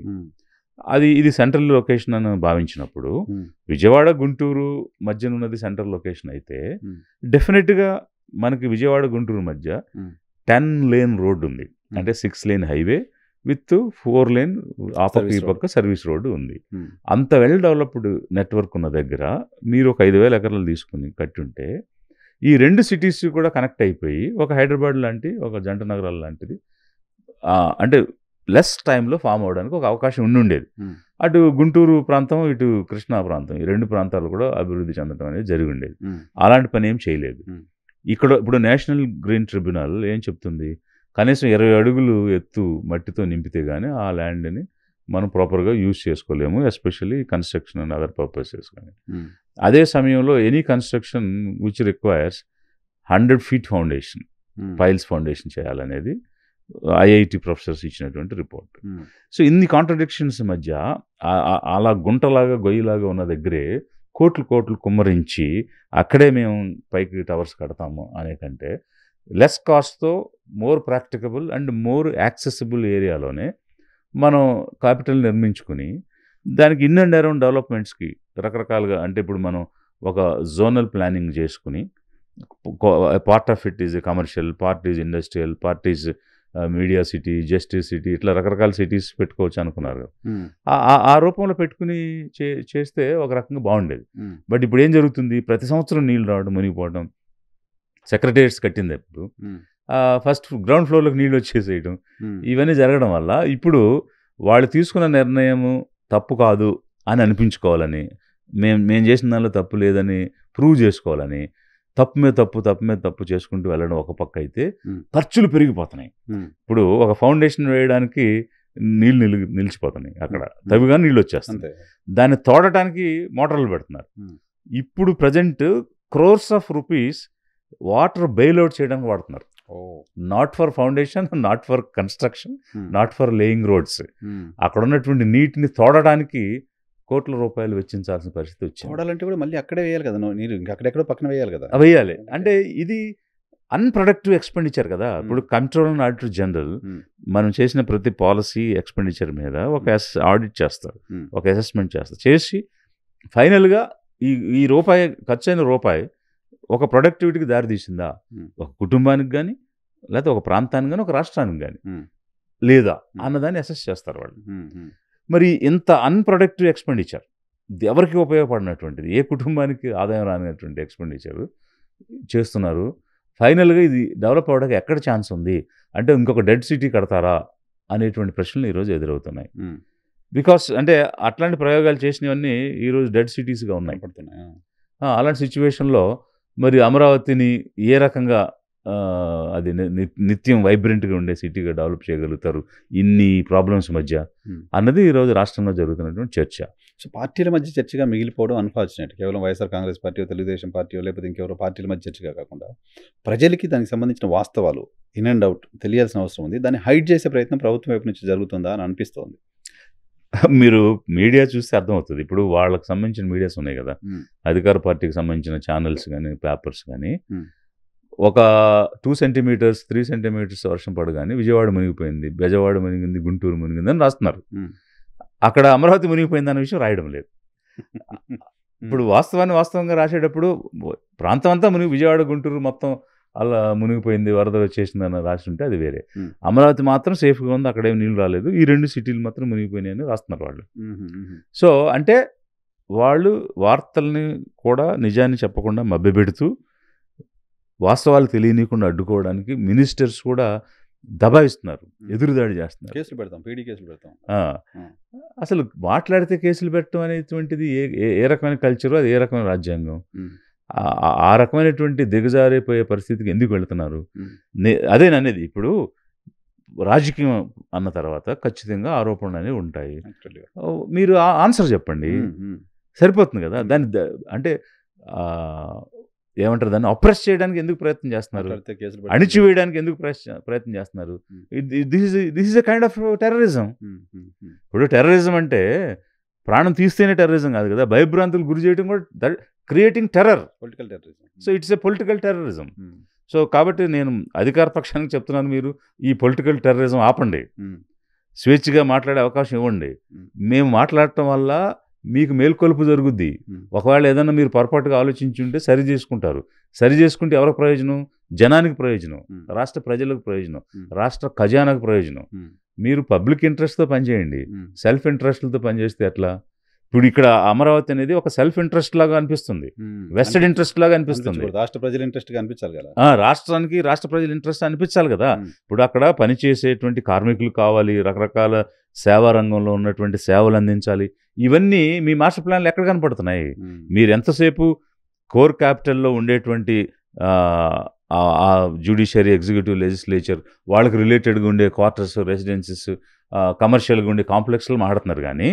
ఇది సెంట్రల్ లొకేషన్ అని భావించినప్పుడు విజయవాడ గుంటూరు మధ్యన ఉన్నది సెంట్రల్ లొకేషన్ అయితే డెఫినెట్గా మనకి విజయవాడ గుంటూరు మధ్య 10 lane రోడ్డు ఉంది. అంటే 6 lane హైవే విత్ 4 lane ఈ పక్క సర్వీస్ రోడ్డు ఉంది. అంత వెల్ డెవలప్డ్ నెట్వర్క్ ఉన్న దగ్గర మీరు ఒక 5,000 ఎకరాలు తీసుకుని కట్టుంటే ఈ 2 cities కూడా కనెక్ట్ అయిపోయి ఒక హైదరాబాద్ లాంటి ఒక జంట నగరాలు లాంటిది అంటే లెస్ టైంలో ఫామ్ అవడానికి ఒక అవకాశం ఉండేది. అటు గుంటూరు ప్రాంతం, ఇటు కృష్ణా ప్రాంతం, ఈ 2 ప్రాంతాలు కూడా అభివృద్ధి చెందడం అనేది జరిగి ఉండేది. అలాంటి పని ఏం చేయలేదు. ఇక్కడ ఇప్పుడు నేషనల్ గ్రీన్ ట్రిబ్యునల్ ఏం చెప్తుంది, కనీసం 20 అడుగులు ఎత్తు మట్టితో నింపితే కానీ ఆ ల్యాండ్ని మనం ప్రాపర్గా యూజ్ చేసుకోలేము, especially construction and other purposes కానీ. అదే సమయంలో any construction which requires 100 feet foundation, piles foundation చేయాలనేది ఐఐటి ప్రొఫెసర్స్ ఇచ్చినటువంటి రిపోర్ట్. సో ఇన్ని కాంట్రడిక్షన్స్ మధ్య అలా గుంటలాగా గొయ్యిలాగా ఉన్న దగ్గరే కోట్లు కుమ్మరించి అక్కడే మేము పైకి టవర్స్ కడతాము అనే కంటే లెస్ కాస్ట్తో more practicable and more accessible ఏరియాలోనే మనం క్యాపిటల్ నిర్మించుకుని దానికి ఇన్ అండ్ అరౌండ్ డెవలప్మెంట్స్కి రకరకాలుగా, అంటే ఇప్పుడు మనం ఒక జోనల్ ప్లానింగ్ చేసుకుని part of it is commercial, part is industrial, part is media city, justice city, ఇట్లా రకరకాల సిటీస్ పెట్టుకోవచ్చు అనుకున్నారు. ఆ రూపంలో పెట్టుకుని చేస్తే ఒక రకంగా బాగుండేది. బట్ ఇప్పుడు ఏం జరుగుతుంది, ప్రతి సంవత్సరం నీళ్ళు రావడం, మునిగిపోవడం, సెక్రటేరియట్స్ కట్టింది ఇప్పుడు ఫస్ట్ గ్రౌండ్ ఫ్లోర్లోకి నీళ్ళు వచ్చేసేయడం, ఇవన్నీ జరగడం వల్ల ఇప్పుడు వాళ్ళు తీసుకున్న నిర్ణయము తప్పు కాదు అని అనిపించుకోవాలని, మేము చేసిన దానిలో తప్పు లేదని ప్రూవ్ చేసుకోవాలని తప్పు మీద తప్పు చేసుకుంటూ వెళ్ళడం ఒక పక్క అయితే ఖర్చులు పెరిగిపోతున్నాయి. ఇప్పుడు ఒక ఫౌండేషన్ వేయడానికి నీళ్ళు నిలిచిపోతున్నాయి, అక్కడ తవిగా నీళ్ళు వచ్చేస్తాయి, దాన్ని తోడటానికి మోటార్లు పెడుతున్నారు. ఇప్పుడు present crores of rupees water bailout చేయడానికి వాడుతున్నారు. Not for foundation, not for construction, not for laying roads. అక్కడ ఉన్నటువంటి నీటిని తోడడానికి కోట్ల రూపాయలు వెచ్చించాల్సిన పరిస్థితి వచ్చింది. తోడాలంటే కూడా మళ్ళీ అక్కడే వేయాలి కదా నీరు, అక్కడెక్కడో పక్కన వేయాలి కదా. వేయాలి అంటే ఇది అన్ప్రొడక్టివ్ ఎక్స్పెండిచర్ కదా. ఇప్పుడు కంట్రోల్ అండ్ ఆడిటర్ జనరల్ మనం చేసిన ప్రతి పాలసీ ఎక్స్పెండిచర్ మీద ఒక ఆడిట్ చేస్తారు, ఒక అసెస్మెంట్ చేస్తారు, చేసి ఫైనల్గా ఈ రూపాయి ఖర్చు అయిన రూపాయి ఒక ప్రొడక్టివిటీకి దారితీసిందా, ఒక కుటుంబానికి కానీ లేకపోతే ఒక ప్రాంతానికి కానీ ఒక రాష్ట్రానికి కానీ లేదా అన్నదాన్ని అసెస్ చేస్తారు వాళ్ళు. మరి ఇంత అన్ప్రొడక్టివ్ ఎక్స్పెండిచర్ ఎవరికి ఉపయోగపడినటువంటిది, ఏ కుటుంబానికి ఆదాయం రానటువంటి ఎక్స్పెండిచర్ చేస్తున్నారు. ఫైనల్గా ఇది డెవలప్ అవ్వడానికి ఎక్కడ ఛాన్స్ ఉంది అంటే ఇంకొక డెడ్ సిటీ కడతారా అనేటువంటి ప్రశ్నలు ఈరోజు ఎదురవుతున్నాయి. బికాస్ అంటే అట్లాంటి ప్రయోగాలు చేసినవన్నీ ఈరోజు డెడ్ సిటీస్గా ఉన్నాయి. అలాంటి సిచ్యువేషన్లో మరి అమరావతిని ఏ రకంగా అది నిత్యం వైబ్రెంట్గా ఉండే సిటీగా డెవలప్ చేయగలుగుతారు ఇన్ని ప్రాబ్లమ్స్ మధ్య అన్నది ఈరోజు రాష్ట్రంలో జరుగుతున్నటువంటి చర్చ. సో పార్టీల మధ్య చర్చగా మిగిలిపోవడం అన్ఫార్చునేట్. కేవలం YSR Congress party, Telugu Desam party లేకపోతే ఇంకెవరో పార్టీల మధ్య చర్చగా కాకుండా ప్రజలకి దానికి సంబంధించిన వాస్తవాలు ఇన్ అండ్ అవుట్ తెలియాల్సిన అవసరం ఉంది. దాన్ని హైడ్ చేసే ప్రయత్నం ప్రభుత్వం వైపు నుంచి జరుగుతుందా అని అనిపిస్తోంది. మీరు మీడియా చూస్తే అర్థమవుతుంది. ఇప్పుడు వాళ్ళకి సంబంధించిన మీడియాస్ ఉన్నాయి కదా, అధికార పార్టీకి సంబంధించిన ఛానల్స్ కానీ పేపర్స్ కానీ ఒక 2 centimeters 3 centimeters వర్షం పడగానే విజయవాడ మునిగిపోయింది, బెజవాడ మునిగింది, గుంటూరు మునిగింది అని రాస్తున్నారు. అక్కడ అమరావతి మునిగిపోయింది అనే విషయం రాయడం లేదు. ఇప్పుడు వాస్తవంగా రాసేటప్పుడు ప్రాంతం అంతా విజయవాడ గుంటూరు మొత్తం అలా మునిగిపోయింది, వరద వచ్చేసింది అని రాసి ఉంటే అది వేరే. అమరావతి మాత్రం సేఫ్గా ఉంది, అక్కడేం నీళ్ళు రాలేదు, ఈ 2 సిటీలు మాత్రం మునిగిపోయినాయి అని రాస్తున్నారు వాళ్ళు. సో అంటే వాళ్ళు వార్తల్ని కూడా నిజాన్ని చెప్పకుండా మభ్యపెడుతూ వాస్తవాలు తెలియనీయకుండా అడ్డుకోవడానికి మినిస్టర్స్ కూడా దబాయిస్తున్నారు, ఎదురుదాడి చేస్తున్నారు. కేసులు పెడతాం, పీడీ కేసులు పెడతాం. అసలు మాట్లాడితే కేసులు పెట్టడం అనేటువంటిది ఏ రకమైన కల్చరు, అది ఏ రకమైన రాజ్యాంగం? ఆ రకమైనటువంటి దిగజారిపోయే పరిస్థితికి ఎందుకు వెళుతున్నారు? అదేననేది. ఇప్పుడు రాజకీయం అన్న తర్వాత ఖచ్చితంగా ఆరోపణలు అనేవి ఉంటాయి. మీరు ఆన్సర్ చెప్పండి, సరిపోతుంది కదా. దాన్ని అంటే ఏమంటారు, దాన్ని అప్రెస్ చేయడానికి ఎందుకు ప్రయత్నం చేస్తున్నారు, అణిచివేయడానికి ఎందుకు ప్రయత్నం చేస్తున్నారు? This is a kind of terrorism. ఇప్పుడు టెర్రరిజం అంటే ప్రాణం తీస్తేనే టెర్రరిజం కాదు కదా, భయభ్రాంతులు గురి చేయడం కూడా creating terror, political terrorism. So it's a political terrorism. So కాబట్టి నేను అధికార పక్షానికి చెప్తున్నాను, మీరు ఈ పొలిటికల్ టెర్రరిజం ఆపండి, స్వేచ్ఛగా మాట్లాడే అవకాశం ఇవ్వండి. మేము మాట్లాడటం వల్ల మీకు మేల్కొలుపు జరుగుద్ది. ఒకవేళ ఏదన్నా మీరు పొరపాటుగా ఆలోచించుంటే సరి చేసుకుంటారు. సరి చేసుకుంటే ఎవరికి ప్రయోజనం? జనానికి ప్రయోజనం, రాష్ట్ర ప్రజలకు ప్రయోజనం, రాష్ట్ర ఖజానాకు ప్రయోజనం. మీరు పబ్లిక్ ఇంట్రెస్ట్తో పనిచేయండి, సెల్ఫ్ ఇంట్రెస్ట్లతో పనిచేస్తే ఎట్లా? ఇప్పుడు ఇక్కడ అమరావతి అనేది ఒక సెల్ఫ్ ఇంట్రెస్ట్ లాగా అనిపిస్తుంది, వెస్టెడ్ ఇంట్రెస్ట్ లాగా అనిపిస్తుంది. రాష్ట్ర ప్రజల ఇంట్రెస్ట్ అనిపించాలి కదా, రాష్ట్రానికి రాష్ట్ర ప్రజల ఇంట్రెస్ట్ అనిపించాలి కదా. ఇప్పుడు అక్కడ పనిచేసేటువంటి కార్మికులు కావాలి, రకరకాల సేవా రంగంలో ఉన్నటువంటి సేవలు అందించాలి. ఇవన్నీ మీ మాస్టర్ ప్లాన్లు ఎక్కడ కనపడుతున్నాయి? మీరు ఎంతసేపు కోర్ క్యాపిటల్లో ఉండేటువంటి ఆ జ్యుడిషియరీ, ఎగ్జిక్యూటివ్, లెజిస్లేచర్ వాళ్ళకి రిలేటెడ్గా ఉండే క్వార్టర్స్, రెసిడెన్సెస్, కమర్షియల్గా ఉండే కాంప్లెక్స్లు మాట్లాడుతున్నారు. కానీ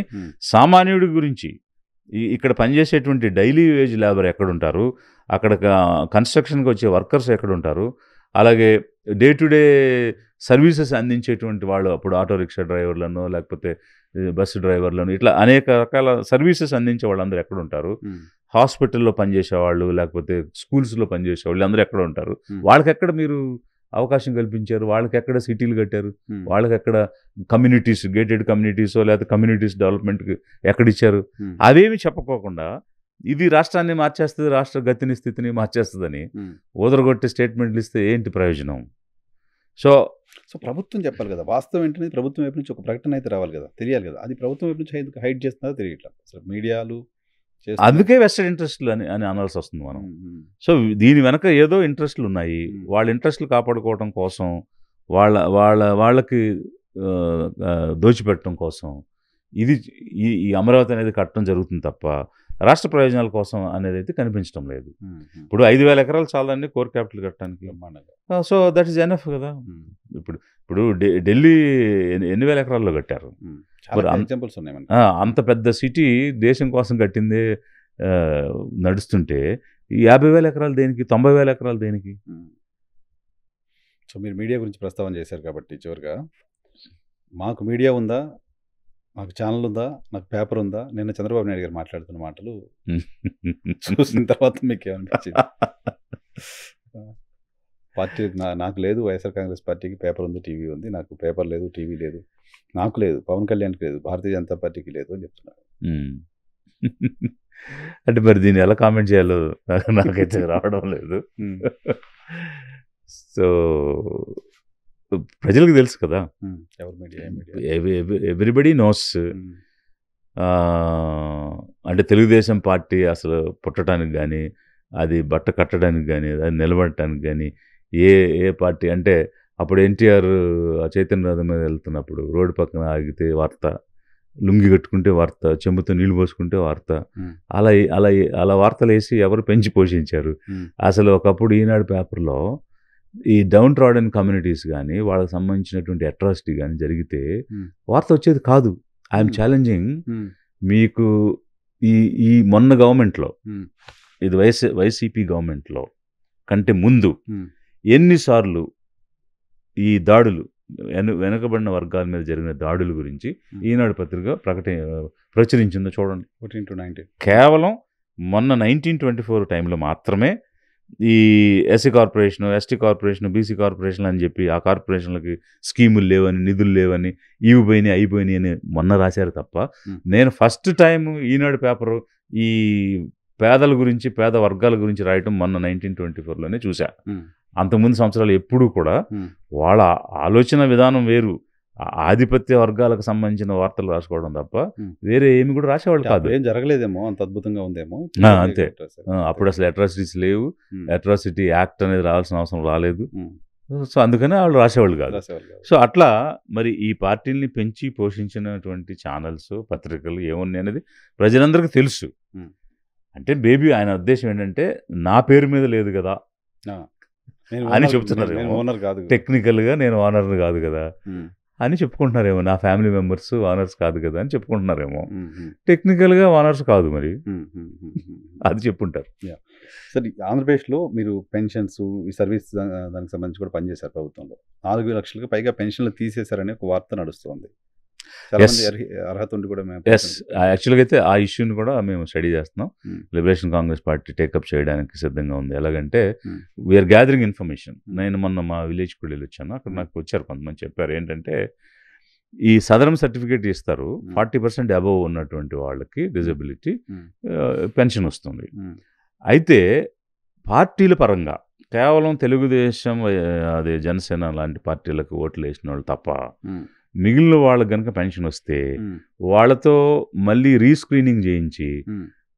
సామాన్యుడి గురించి ఇక్కడ పనిచేసేటువంటి డైలీ వేజ్ లేబర్ ఎక్కడుంటారు, అక్కడ కన్స్ట్రక్షన్కి వచ్చే వర్కర్స్ ఎక్కడుంటారు, అలాగే డే టు డే సర్వీసెస్ అందించేటువంటి వాళ్ళు, అప్పుడు ఆటో రిక్షా డ్రైవర్లను లేకపోతే బస్సు డ్రైవర్లను, ఇట్లా అనేక రకాల సర్వీసెస్ అందించే వాళ్ళందరూ ఎక్కడుంటారు, హాస్పిటల్లో పనిచేసేవాళ్ళు లేకపోతే స్కూల్స్లో పనిచేసేవాళ్ళు అందరూ ఎక్కడ ఉంటారు, వాళ్ళకి ఎక్కడ మీరు అవకాశం కల్పించారు, వాళ్ళకి ఎక్కడ సిటీలు కట్టారు, వాళ్ళకి ఎక్కడ కమ్యూనిటీస్, గేటెడ్ కమ్యూనిటీసో లేకపోతే కమ్యూనిటీస్ డెవలప్మెంట్కి ఎక్కడిచ్చారు, అవేమి చెప్పకోకుండా ఇది రాష్ట్రాన్ని మార్చేస్తుంది, రాష్ట్ర గతిని స్థితిని మార్చేస్తుందని ఊదరగొట్టే స్టేట్మెంట్లు ఇస్తే ఏంటి ప్రయోజనం? సో ప్రభుత్వం చెప్పాలి కదా, వాస్తవం ఏంటనే ప్రభుత్వం వైపు నుంచి ఒక ప్రకటన అయితే రావాలి కదా, తెలియాలి కదా, అది ప్రభుత్వం వైపు నుంచి హైడ్ చేస్తుందో తెలియట్లేదు అసలు మీడియాలు. అందుకే వెస్టెడ్ ఇంట్రెస్ట్లు అని అనాల్సి వస్తుంది మనం. సో దీని వెనక ఏదో ఇంట్రెస్ట్లు ఉన్నాయి, వాళ్ళ ఇంట్రెస్ట్లు కాపాడుకోవడం కోసం, వాళ్ళకి దోచిపెట్టడం కోసం ఇది ఈ అమరావతి అనేది కట్టడం జరుగుతుంది తప్ప రాష్ట్ర ప్రయోజనాల కోసం అనేది అయితే కనిపించడం లేదు. ఇప్పుడు 5,000 ఎకరాలు చాలండి కోర్ క్యాపిటల్ కట్టడానికి. సో దట్ ఈస్ ఎనఫ్ కదా. ఇప్పుడు ఢిల్లీ ఎన్ని వేల ఎకరాల్లో కట్టారు. ఎగ్జాంపుల్స్ ఉన్నాయి. అంత పెద్ద సిటీ దేశం కోసం కట్టిందే నడుస్తుంటే ఈ 50,000 ఎకరాలు దేనికి, 90,000 ఎకరాలు దేనికి? సో మీరు మీడియా గురించి ప్రస్తావన చేశారు కాబట్టి చివరిగా, మాకు మీడియా ఉందా, మాకు ఛానల్ ఉందా, నాకు పేపర్ ఉందా, నిన్న చంద్రబాబు నాయుడు గారు మాట్లాడుతున్న మాటలు చూసిన తర్వాత మీకు ఏమనిపించింది? పార్టీ నాకు లేదు, వైఎస్ఆర్ కాంగ్రెస్ పార్టీకి పేపర్ ఉంది, టీవీ ఉంది, నాకు పేపర్ లేదు, టీవీ లేదు, నాకు లేదు, పవన్ కళ్యాణ్కి లేదు, భారతీయ జనతా పార్టీకి లేదు అని చెప్తున్నారు. అంటే మరి దీన్ని ఎలా కామెంట్ చేయాలో నాకైతే రావడం లేదు. సో ప్రజలకు తెలుసు కదా, ఎవ్రీబడి నోస్. అంటే తెలుగుదేశం పార్టీ అసలు పుట్టడానికి కానీ, అది బట్ట కట్టడానికి కానీ, అది నిలబడటానికి కానీ ఏ పార్టీ అంటే, అప్పుడు ఎన్టీఆర్ చైతన్య రథం మీద వెళ్తున్నప్పుడు రోడ్డు పక్కన ఆగితే వార్త, లుంగి కట్టుకుంటే వార్త, చెంబుతో నీళ్లు పోసుకుంటే వార్త, అలా అలా అలా వార్తలు వేసి ఎవరు పెంచి పోషించారు. అసలు ఒకప్పుడు ఈనాడు పేపర్లో ఈ డౌన్ ట్రాడన్ కమ్యూనిటీస్ కానీ, వాళ్ళకి సంబంధించినటువంటి అట్రాసిటీ కానీ జరిగితే వార్త వచ్చేది కాదు. ఐఎమ్ ఛాలెంజింగ్ మీకు ఈ మొన్న గవర్నమెంట్లో, ఇది వైసీపీ గవర్నమెంట్లో కంటే ముందు ఎన్నిసార్లు ఈ దాడులు, వెనుకబడిన వర్గాల మీద జరిగిన దాడుల గురించి ఈనాడు పత్రిక ప్రచురించిందో చూడండి. 14-19 కేవలం మొన్న 1924 టైంలో మాత్రమే ఈ SC corporation, ST corporation, BC corporation అని చెప్పి ఆ కార్పొరేషన్లకి స్కీములు లేవని, నిధులు లేవని, ఇవి పోయినాయి అయిపోయినాయి అని మొన్న రాశారు తప్ప, నేను ఫస్ట్ టైం ఈనాడు పేపరు ఈ పేదల గురించి, పేద వర్గాల గురించి రాయటం మొన్న 1924లోనే చూసా. అంతకుముందు సంవత్సరాలు ఎప్పుడూ కూడా వాళ్ళ ఆలోచన విధానం వేరు, ఆధిపత్య వర్గాలకు సంబంధించిన వార్తలు రాసుకోవడం తప్ప వేరే ఏమి కూడా రాసేవాళ్ళు కాదు. ఏం జరగలేదేమో, అంత అద్భుతంగా ఉందేమో అంతే. అప్పుడు అసలు అట్రాసిటీస్ లేవు, అట్రాసిటీ యాక్ట్ అనేది రావాల్సిన అవసరం రాలేదు. సో అందుకనే వాళ్ళు రాసేవాళ్ళు కాదు. సో అట్లా మరి ఈ పార్టీల్ని పెంచి పోషించినటువంటి ఛానల్స్, పత్రికలు ఏమున్నాయి అనేది ప్రజలందరికీ తెలుసు. అంటే బేబీ ఆయన ఉద్దేశం ఏంటంటే నా పేరు మీద లేదు కదా అని చెప్తున్నారు. టెక్నికల్గా నేను ఓనర్ని కాదు కదా అని చెప్పుకుంటున్నారేమో, నా ఫ్యామిలీ మెంబర్స్ ఓనర్స్ కాదు కదా అని చెప్పుకుంటున్నారేమో. టెక్నికల్గా ఓనర్స్ కాదు మరి, అది చెప్పుంటారు. సరే, ఆంధ్రప్రదేశ్లో మీరు పెన్షన్స్, ఈ సర్వీస్ దానికి సంబంధించి కూడా పనిచేశారు ప్రభుత్వంలో. 4 లక్షలకు పైగా పెన్షన్లు తీసేశారనే ఒక వార్త నడుస్తుంది. అర్హత ఉండి కూడా యాక్చువల్గా అయితే ఆ ఇష్యూని కూడా మేము స్టడీ చేస్తున్నాం. లిబరేషన్ కాంగ్రెస్ పార్టీ టేకప్ చేయడానికి సిద్ధంగా ఉంది. ఎలాగంటే వీఆర్ గ్యాదరింగ్ ఇన్ఫర్మేషన్. నేను మొన్న మా విలేజ్ కూడా వెళ్ళి వచ్చాను, అక్కడ నాకు వచ్చారు కొంతమంది, చెప్పారు ఏంటంటే ఈ సదరం సర్టిఫికేట్ ఇస్తారు, 40% అబవ్ ఉన్నటువంటి వాళ్ళకి డిజబిలిటీ పెన్షన్ వస్తుంది. అయితే పార్టీల పరంగా కేవలం తెలుగుదేశం, అదే జనసేన లాంటి పార్టీలకు ఓట్లు వేసిన వాళ్ళు తప్ప మిగిలిన వాళ్ళకి కనుక పెన్షన్ వస్తే వాళ్ళతో మళ్ళీ రీస్క్రీనింగ్ చేయించి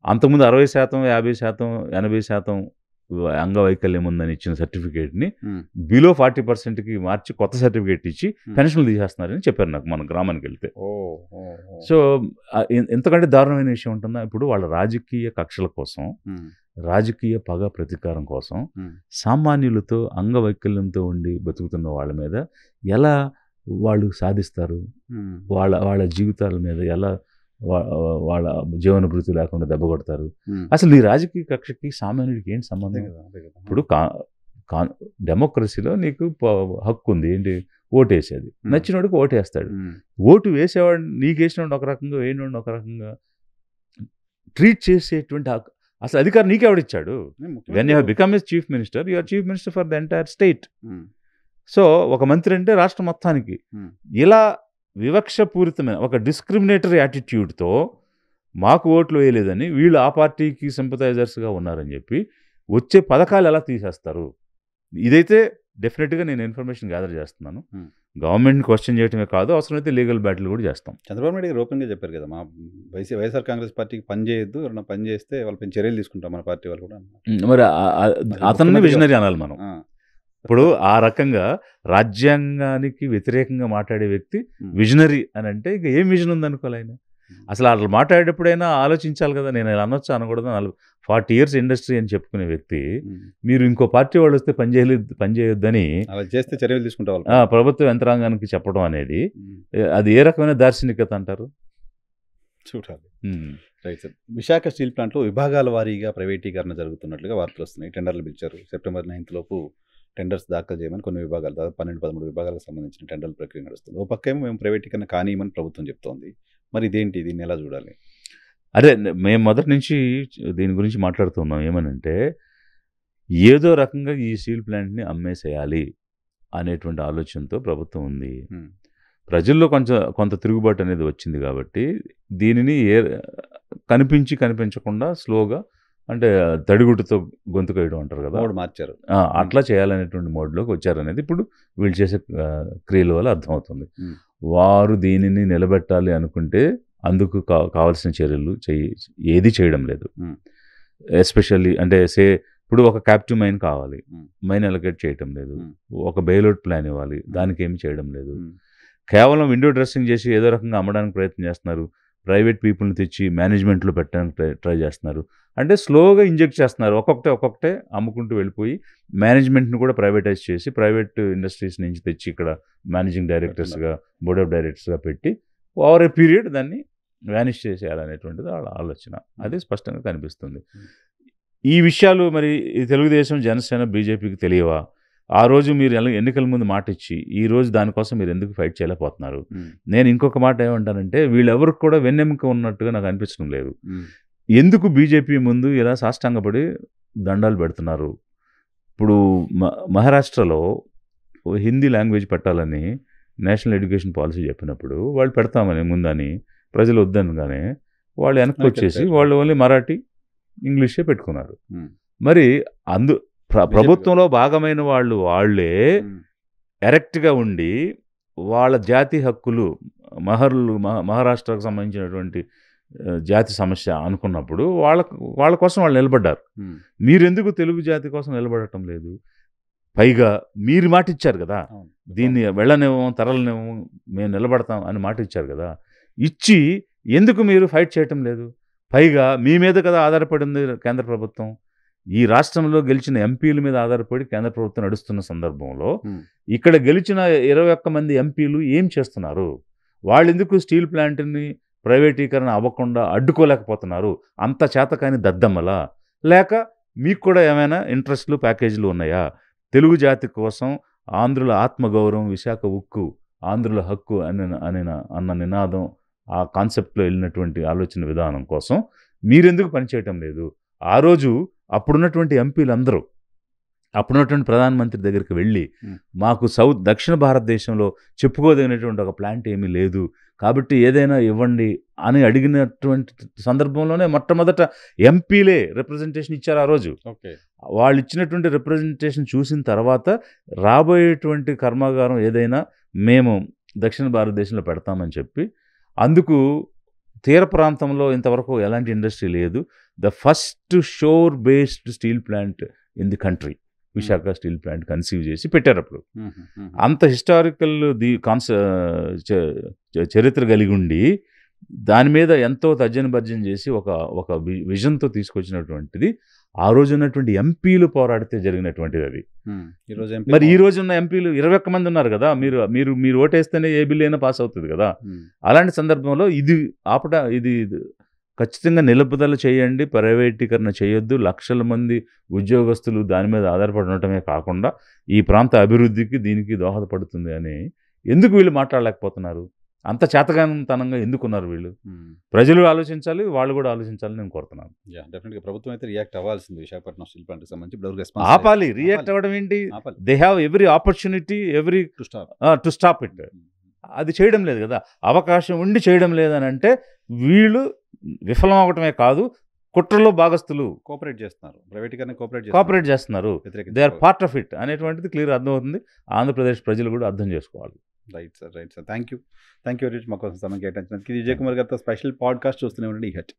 అంతకుముందు 60%, 50%, 80% అంగవైకల్యం ఉందని ఇచ్చిన సర్టిఫికేట్ని బిలో 40%కి మార్చి కొత్త సర్టిఫికేట్ ఇచ్చి పెన్షన్లు తీసేస్తున్నారని చెప్పారు నాకు మన గ్రామానికి వెళ్తే. సో ఎంతకంటే దారుణమైన విషయం ఉంటుందా? ఇప్పుడు వాళ్ళ రాజకీయ కక్షల కోసం రాజకీయ పగ ప్రతీకారం కోసం సామాన్యులతో అంగవైకల్యంతో ఉండి బతుకుతున్న వాళ్ళ మీద ఎలా వాళ్ళు సాధిస్తారు, వాళ్ళ జీవితాల మీద ఎలా వాళ్ళ జీవన భృతి లేకుండా దెబ్బ కొడతారు. అసలు ఈ రాజకీయ కక్షకి సామాన్యుడికి ఏంటి సంబంధం? ఇప్పుడు డెమోక్రసీలో నీకు హక్కు ఉంది, ఏంటి ఓటేసేది. నచ్చినోడికి ఓటేస్తాడు. ఓటు వేసేవాడు నీకు వేసినోడు ఒక రకంగా, వేయనోడు ఒక రకంగా ట్రీట్ చేసేటువంటి అసలు అధికారం నీకెవడిచ్చాడు? When you have become as chief minister, you are chief minister for the entire state. So ఒక మంత్రి అంటే రాష్ట్రం మొత్తానికి. ఇలా వివక్షపూరితమైన ఒక డిస్క్రిమినేటరీ యాటిట్యూడ్తో మాకు ఓట్లు వేయలేదని వీళ్ళు ఆ పార్టీకి సింపథైజర్స్గా ఉన్నారని చెప్పి వచ్చే పథకాలు ఎలా తీసేస్తారు? ఇదైతే డెఫినెట్గా నేను ఇన్ఫర్మేషన్ గ్యాదర్ చేస్తున్నాను. గవర్నమెంట్ క్వశ్చన్ చేయడమే కాదు, అవసరమైతే లీగల్ బ్యాటిల్ కూడా చేస్తాం. చంద్రబాబు నాయుడు గారు ఓపెన్గా చెప్పారు కదా, మా వైఎస్ఆర్ కాంగ్రెస్ పార్టీకి పని చేయొద్దు, ఎవరైనా పని చేస్తే వాళ్ళపై చర్యలు తీసుకుంటాం మన పార్టీ వాళ్ళు కూడా. మరి అతన్ని విజనరీ అనాలి మనం. ఇప్పుడు ఆ రకంగా రాజ్యాంగానికి వ్యతిరేకంగా మాట్లాడే వ్యక్తి విజనరీ అని అంటే ఇక ఏం విజన్ ఉందనుకోవాలి ఆయన. అసలు అట్లా మాట్లాడేటప్పుడైనా ఆలోచించాలి కదా. నేను ఇలా అనొచ్చు అనకూడదు. 40 years ఇండస్ట్రీ అని చెప్పుకునే వ్యక్తి మీరు ఇంకో పార్టీ వాళ్ళు వస్తే పని చేయొద్దని చేస్తే చర్యలు తీసుకుంటారు ప్రభుత్వ యంత్రాంగానికి చెప్పడం అనేది అది ఏ రకమైన దార్శనికత అంటారు? చూడాలి. Right sir. విశాఖ స్టీల్ ప్లాంట్లో విభాగాల వారీగా ప్రైవేటీకరణ జరుగుతున్నట్లుగా వార్తలు వస్తున్నాయి. టెండర్లు పిలిచారు. September 9th లోపు టెండర్స్ దాఖలు చేయమని కొన్ని విభాగాలు, దాదాపు 12-13 విభాగాలకు సంబంధించిన టెండర్ల ప్రక్రియ నడుస్తుంది. ఓ పక్కేమో మేము ప్రైవేటీకరణ కానియమని ప్రభుత్వం చెప్తోంది. మరి ఇదేంటి, దీన్ని ఎలా చూడాలి? అదే మేము మొదటి నుంచి దీని గురించి మాట్లాడుతున్నాం. ఏమనంటే ఏదో రకంగా ఈ స్టీల్ ప్లాంట్ని అమ్మేసేయాలి అనేటువంటి ఆలోచనతో ప్రభుత్వం ఉంది. ప్రజల్లో కొంత తిరుగుబాటు అనేది వచ్చింది కాబట్టి దీనిని కనిపించకుండా స్లోగా, అంటే తడిగుడ్డుతో గొంతు వేయడం అంటారు కదా, మార్చారు. అట్లా చేయాలనేటువంటి మోడ్లోకి వచ్చారనేది ఇప్పుడు వీళ్ళు చేసే క్రియల వల్ల అర్థమవుతుంది. వారు దీనిని నిలబెట్టాలి అనుకుంటే అందుకు కావాల్సిన చర్యలు ఏది చేయడం లేదు. ఎస్పెషల్లీ అంటే ఇప్పుడు ఒక క్యాప్టివ్ మైన్ కావాలి, మైన్ అలొకేట్ చేయడం లేదు. ఒక బెయిల్అవుట్ ప్లాన్ ఇవ్వాలి, దానికి ఏమి చేయడం లేదు. కేవలం విండో డ్రెస్సింగ్ చేసి ఏదో రకంగా అమ్మడానికి ప్రయత్నం చేస్తున్నారు. ప్రైవేట్ పీపుల్ని తెచ్చి మేనేజ్మెంట్లో పెట్టడానికి ట్రై చేస్తున్నారు. అంటే స్లోగా ఇంజెక్ట్ చేస్తున్నారు. ఒక్కొక్కటే అమ్ముకుంటూ వెళ్ళిపోయి మేనేజ్మెంట్ని కూడా ప్రైవేటైజ్ చేసి ప్రైవేట్ ఇండస్ట్రీస్ నుంచి తెచ్చి ఇక్కడ మేనేజింగ్ డైరెక్టర్స్గా, బోర్డ్ ఆఫ్ డైరెక్టర్స్గా పెట్టి ఓవర్ ఏ పీరియడ్ దాన్ని వ్యానిష్ చేసేయాలనేటువంటిది వాళ్ళ ఆలోచన. అది స్పష్టంగా కనిపిస్తుంది. ఈ విషయాలు మరి తెలుగుదేశం, జనసేన, బీజేపీకి తెలియవా? ఆ రోజు మీరు ఎన్నికల ముందు మాట ఇచ్చి ఈ రోజు దానికోసం మీరు ఎందుకు ఫైట్ చేయలేకపోతున్నారు? నేను ఇంకొక మాట ఏమంటానంటే వీళ్ళెవరికి కూడా వెన్నెముక ఉన్నట్టుగా నాకు అనిపించడం లేదు. ఎందుకు బీజేపీ ముందు ఇలా సాష్టాంగపడి దండాలు పెడుతున్నారు? ఇప్పుడు మహారాష్ట్రలో హిందీ లాంగ్వేజ్ పెట్టాలని నేషనల్ ఎడ్యుకేషన్ పాలసీ చెప్పినప్పుడు వాళ్ళు పెడతామని ముందని ప్రజలు వద్దనగానే వాళ్ళు వెనక్కి వచ్చేసి వాళ్ళు ఓన్లీ మరాఠీ, ఇంగ్లీషే పెట్టుకున్నారు. మరి ప్రభుత్వంలో భాగమైన వాళ్ళే ఎరెక్ట్గా ఉండి వాళ్ళ జాతి హక్కులు, మహారాష్ట్రకు సంబంధించినటువంటి జాతి సమస్య అనుకున్నప్పుడు వాళ్ళ కోసం వాళ్ళు నిలబడ్డారు. మీరెందుకు తెలుగు జాతి కోసం నిలబడటం లేదు? పైగా మీరు మాట ఇచ్చారు కదా, దీన్ని వెళ్ళనివ్వం, తరలనివ్వం, మేము నిలబడతాం అని మాట ఇచ్చారు కదా. ఇచ్చి ఎందుకు మీరు ఫైట్ చేయటం లేదు? పైగా మీ మీద కదా ఆధారపడింది కేంద్ర ప్రభుత్వం. ఈ రాష్ట్రంలో గెలిచిన ఎంపీల మీద ఆధారపడి కేంద్ర ప్రభుత్వం నడుస్తున్న సందర్భంలో ఇక్కడ గెలిచిన 21 మంది ఎంపీలు ఏం చేస్తున్నారు? వాళ్ళు ఎందుకు స్టీల్ ప్లాంట్ని ప్రైవేటీకరణ అవ్వకుండా అడ్డుకోలేకపోతున్నారు? అంత చేతకాని దద్దమ్మలా? లేక మీకు కూడా ఏమైనా ఇంట్రెస్ట్లు, ప్యాకేజీలు ఉన్నాయా? తెలుగు జాతి కోసం ఆంధ్రుల ఆత్మగౌరవం, విశాఖ ఉక్కు ఆంధ్రుల హక్కు అన్న నినాదం, ఆ కాన్సెప్ట్లో వెళ్ళినటువంటి ఆలోచన విధానం కోసం మీరెందుకు పనిచేయటం లేదు? ఆ రోజు అప్పుడున్నటువంటి ఎంపీలందరూ అప్పుడున్నటువంటి ప్రధానమంత్రి దగ్గరికి వెళ్ళి మాకు దక్షిణ భారతదేశంలో చెప్పుకోదగినటువంటి ఒక ప్లాంట్ ఏమీ లేదు కాబట్టి ఏదైనా ఇవ్వండి అని అడిగినటువంటి సందర్భంలోనే మొట్టమొదట ఎంపీలే రిప్రజెంటేషన్ ఇచ్చారు ఆ రోజు. వాళ్ళు ఇచ్చినటువంటి రిప్రజెంటేషన్ చూసిన తర్వాత రాబోయేటువంటి కర్మాగారం ఏదైనా మేము దక్షిణ భారతదేశంలో పెడతామని చెప్పి, అందుకు తీర ప్రాంతంలో ఇంతవరకు ఎలాంటి ఇండస్ట్రీ లేదు. The first shore based steel plant in the country, Visakha steel plant conceive చేసి పెట్టారు. అప్పుడు అంత హిస్టారికల్ చరిత్ర కలిగి ఉండి దాని మీద ఎంతో తర్జన భర్జన చేసి ఒక విజన్తో తీసుకొచ్చినటువంటిది ఆ రోజు ఉన్నటువంటి ఎంపీలు పోరాడితే జరిగినటువంటిది అది. ఈరోజు మరి ఈ రోజు ఉన్న ఎంపీలు 21 మంది ఉన్నారు కదా, మీరు ఓటేస్తేనే ఏ బిల్లు అయినా పాస్ అవుతుంది కదా. అలాంటి సందర్భంలో ఇది ఇది ఖచ్చితంగా నిలుపుదల చేయండి, ప్రైవేటీకరణ చేయొద్దు, లక్షల మంది ఉద్యోగస్తులు దాని మీద ఆధారపడి ఉండటమే కాకుండా ఈ ప్రాంత అభివృద్ధికి దీనికి దోహదపడుతుంది అని ఎందుకు వీళ్ళు మాట్లాడలేకపోతున్నారు? అంత చేతగానితనంగా ఎందుకున్నారు వీళ్ళు? ప్రజలు ఆలోచించాలి, వాళ్ళు కూడా ఆలోచించాలని నేను కోరుతున్నాను. డెఫినెట్గా ప్రభుత్వం అయితే రియాక్ట్ అవ్వాల్సింది విశాఖపట్నం స్టీల్ ప్లాంట్కి సంబంధించి. ఆపాలి. రియాక్ట్ అవ్వడం ఏంటి? They have every opportunity to stop it. అది చేయడం లేదు కదా, అవకాశం ఉండి చేయడం లేదని అంటే వీళ్ళు విఫలం అవ్వటమే కాదు, కుట్రలో భాగస్తులు, కోఆపరేట్ చేస్తున్నారు, ప్రైవేటీకరణ కోఆపరేట్ చేస్తున్నారు, they are part of it అనేటువంటిది క్లియర్ అర్థమవుతుంది. ఆంధ్రప్రదేశ్ ప్రజలు కూడా అర్థం చేసుకోవాలి. Right sir. Thank you very much మా కోసం సమయం కేటాయించినందుకు. ఇది విజయ్ కుమార్ గారితో స్పెషల్ పాడ్కాస్ట్ చూస్తూనే ఉండండి. ఈ హెచ్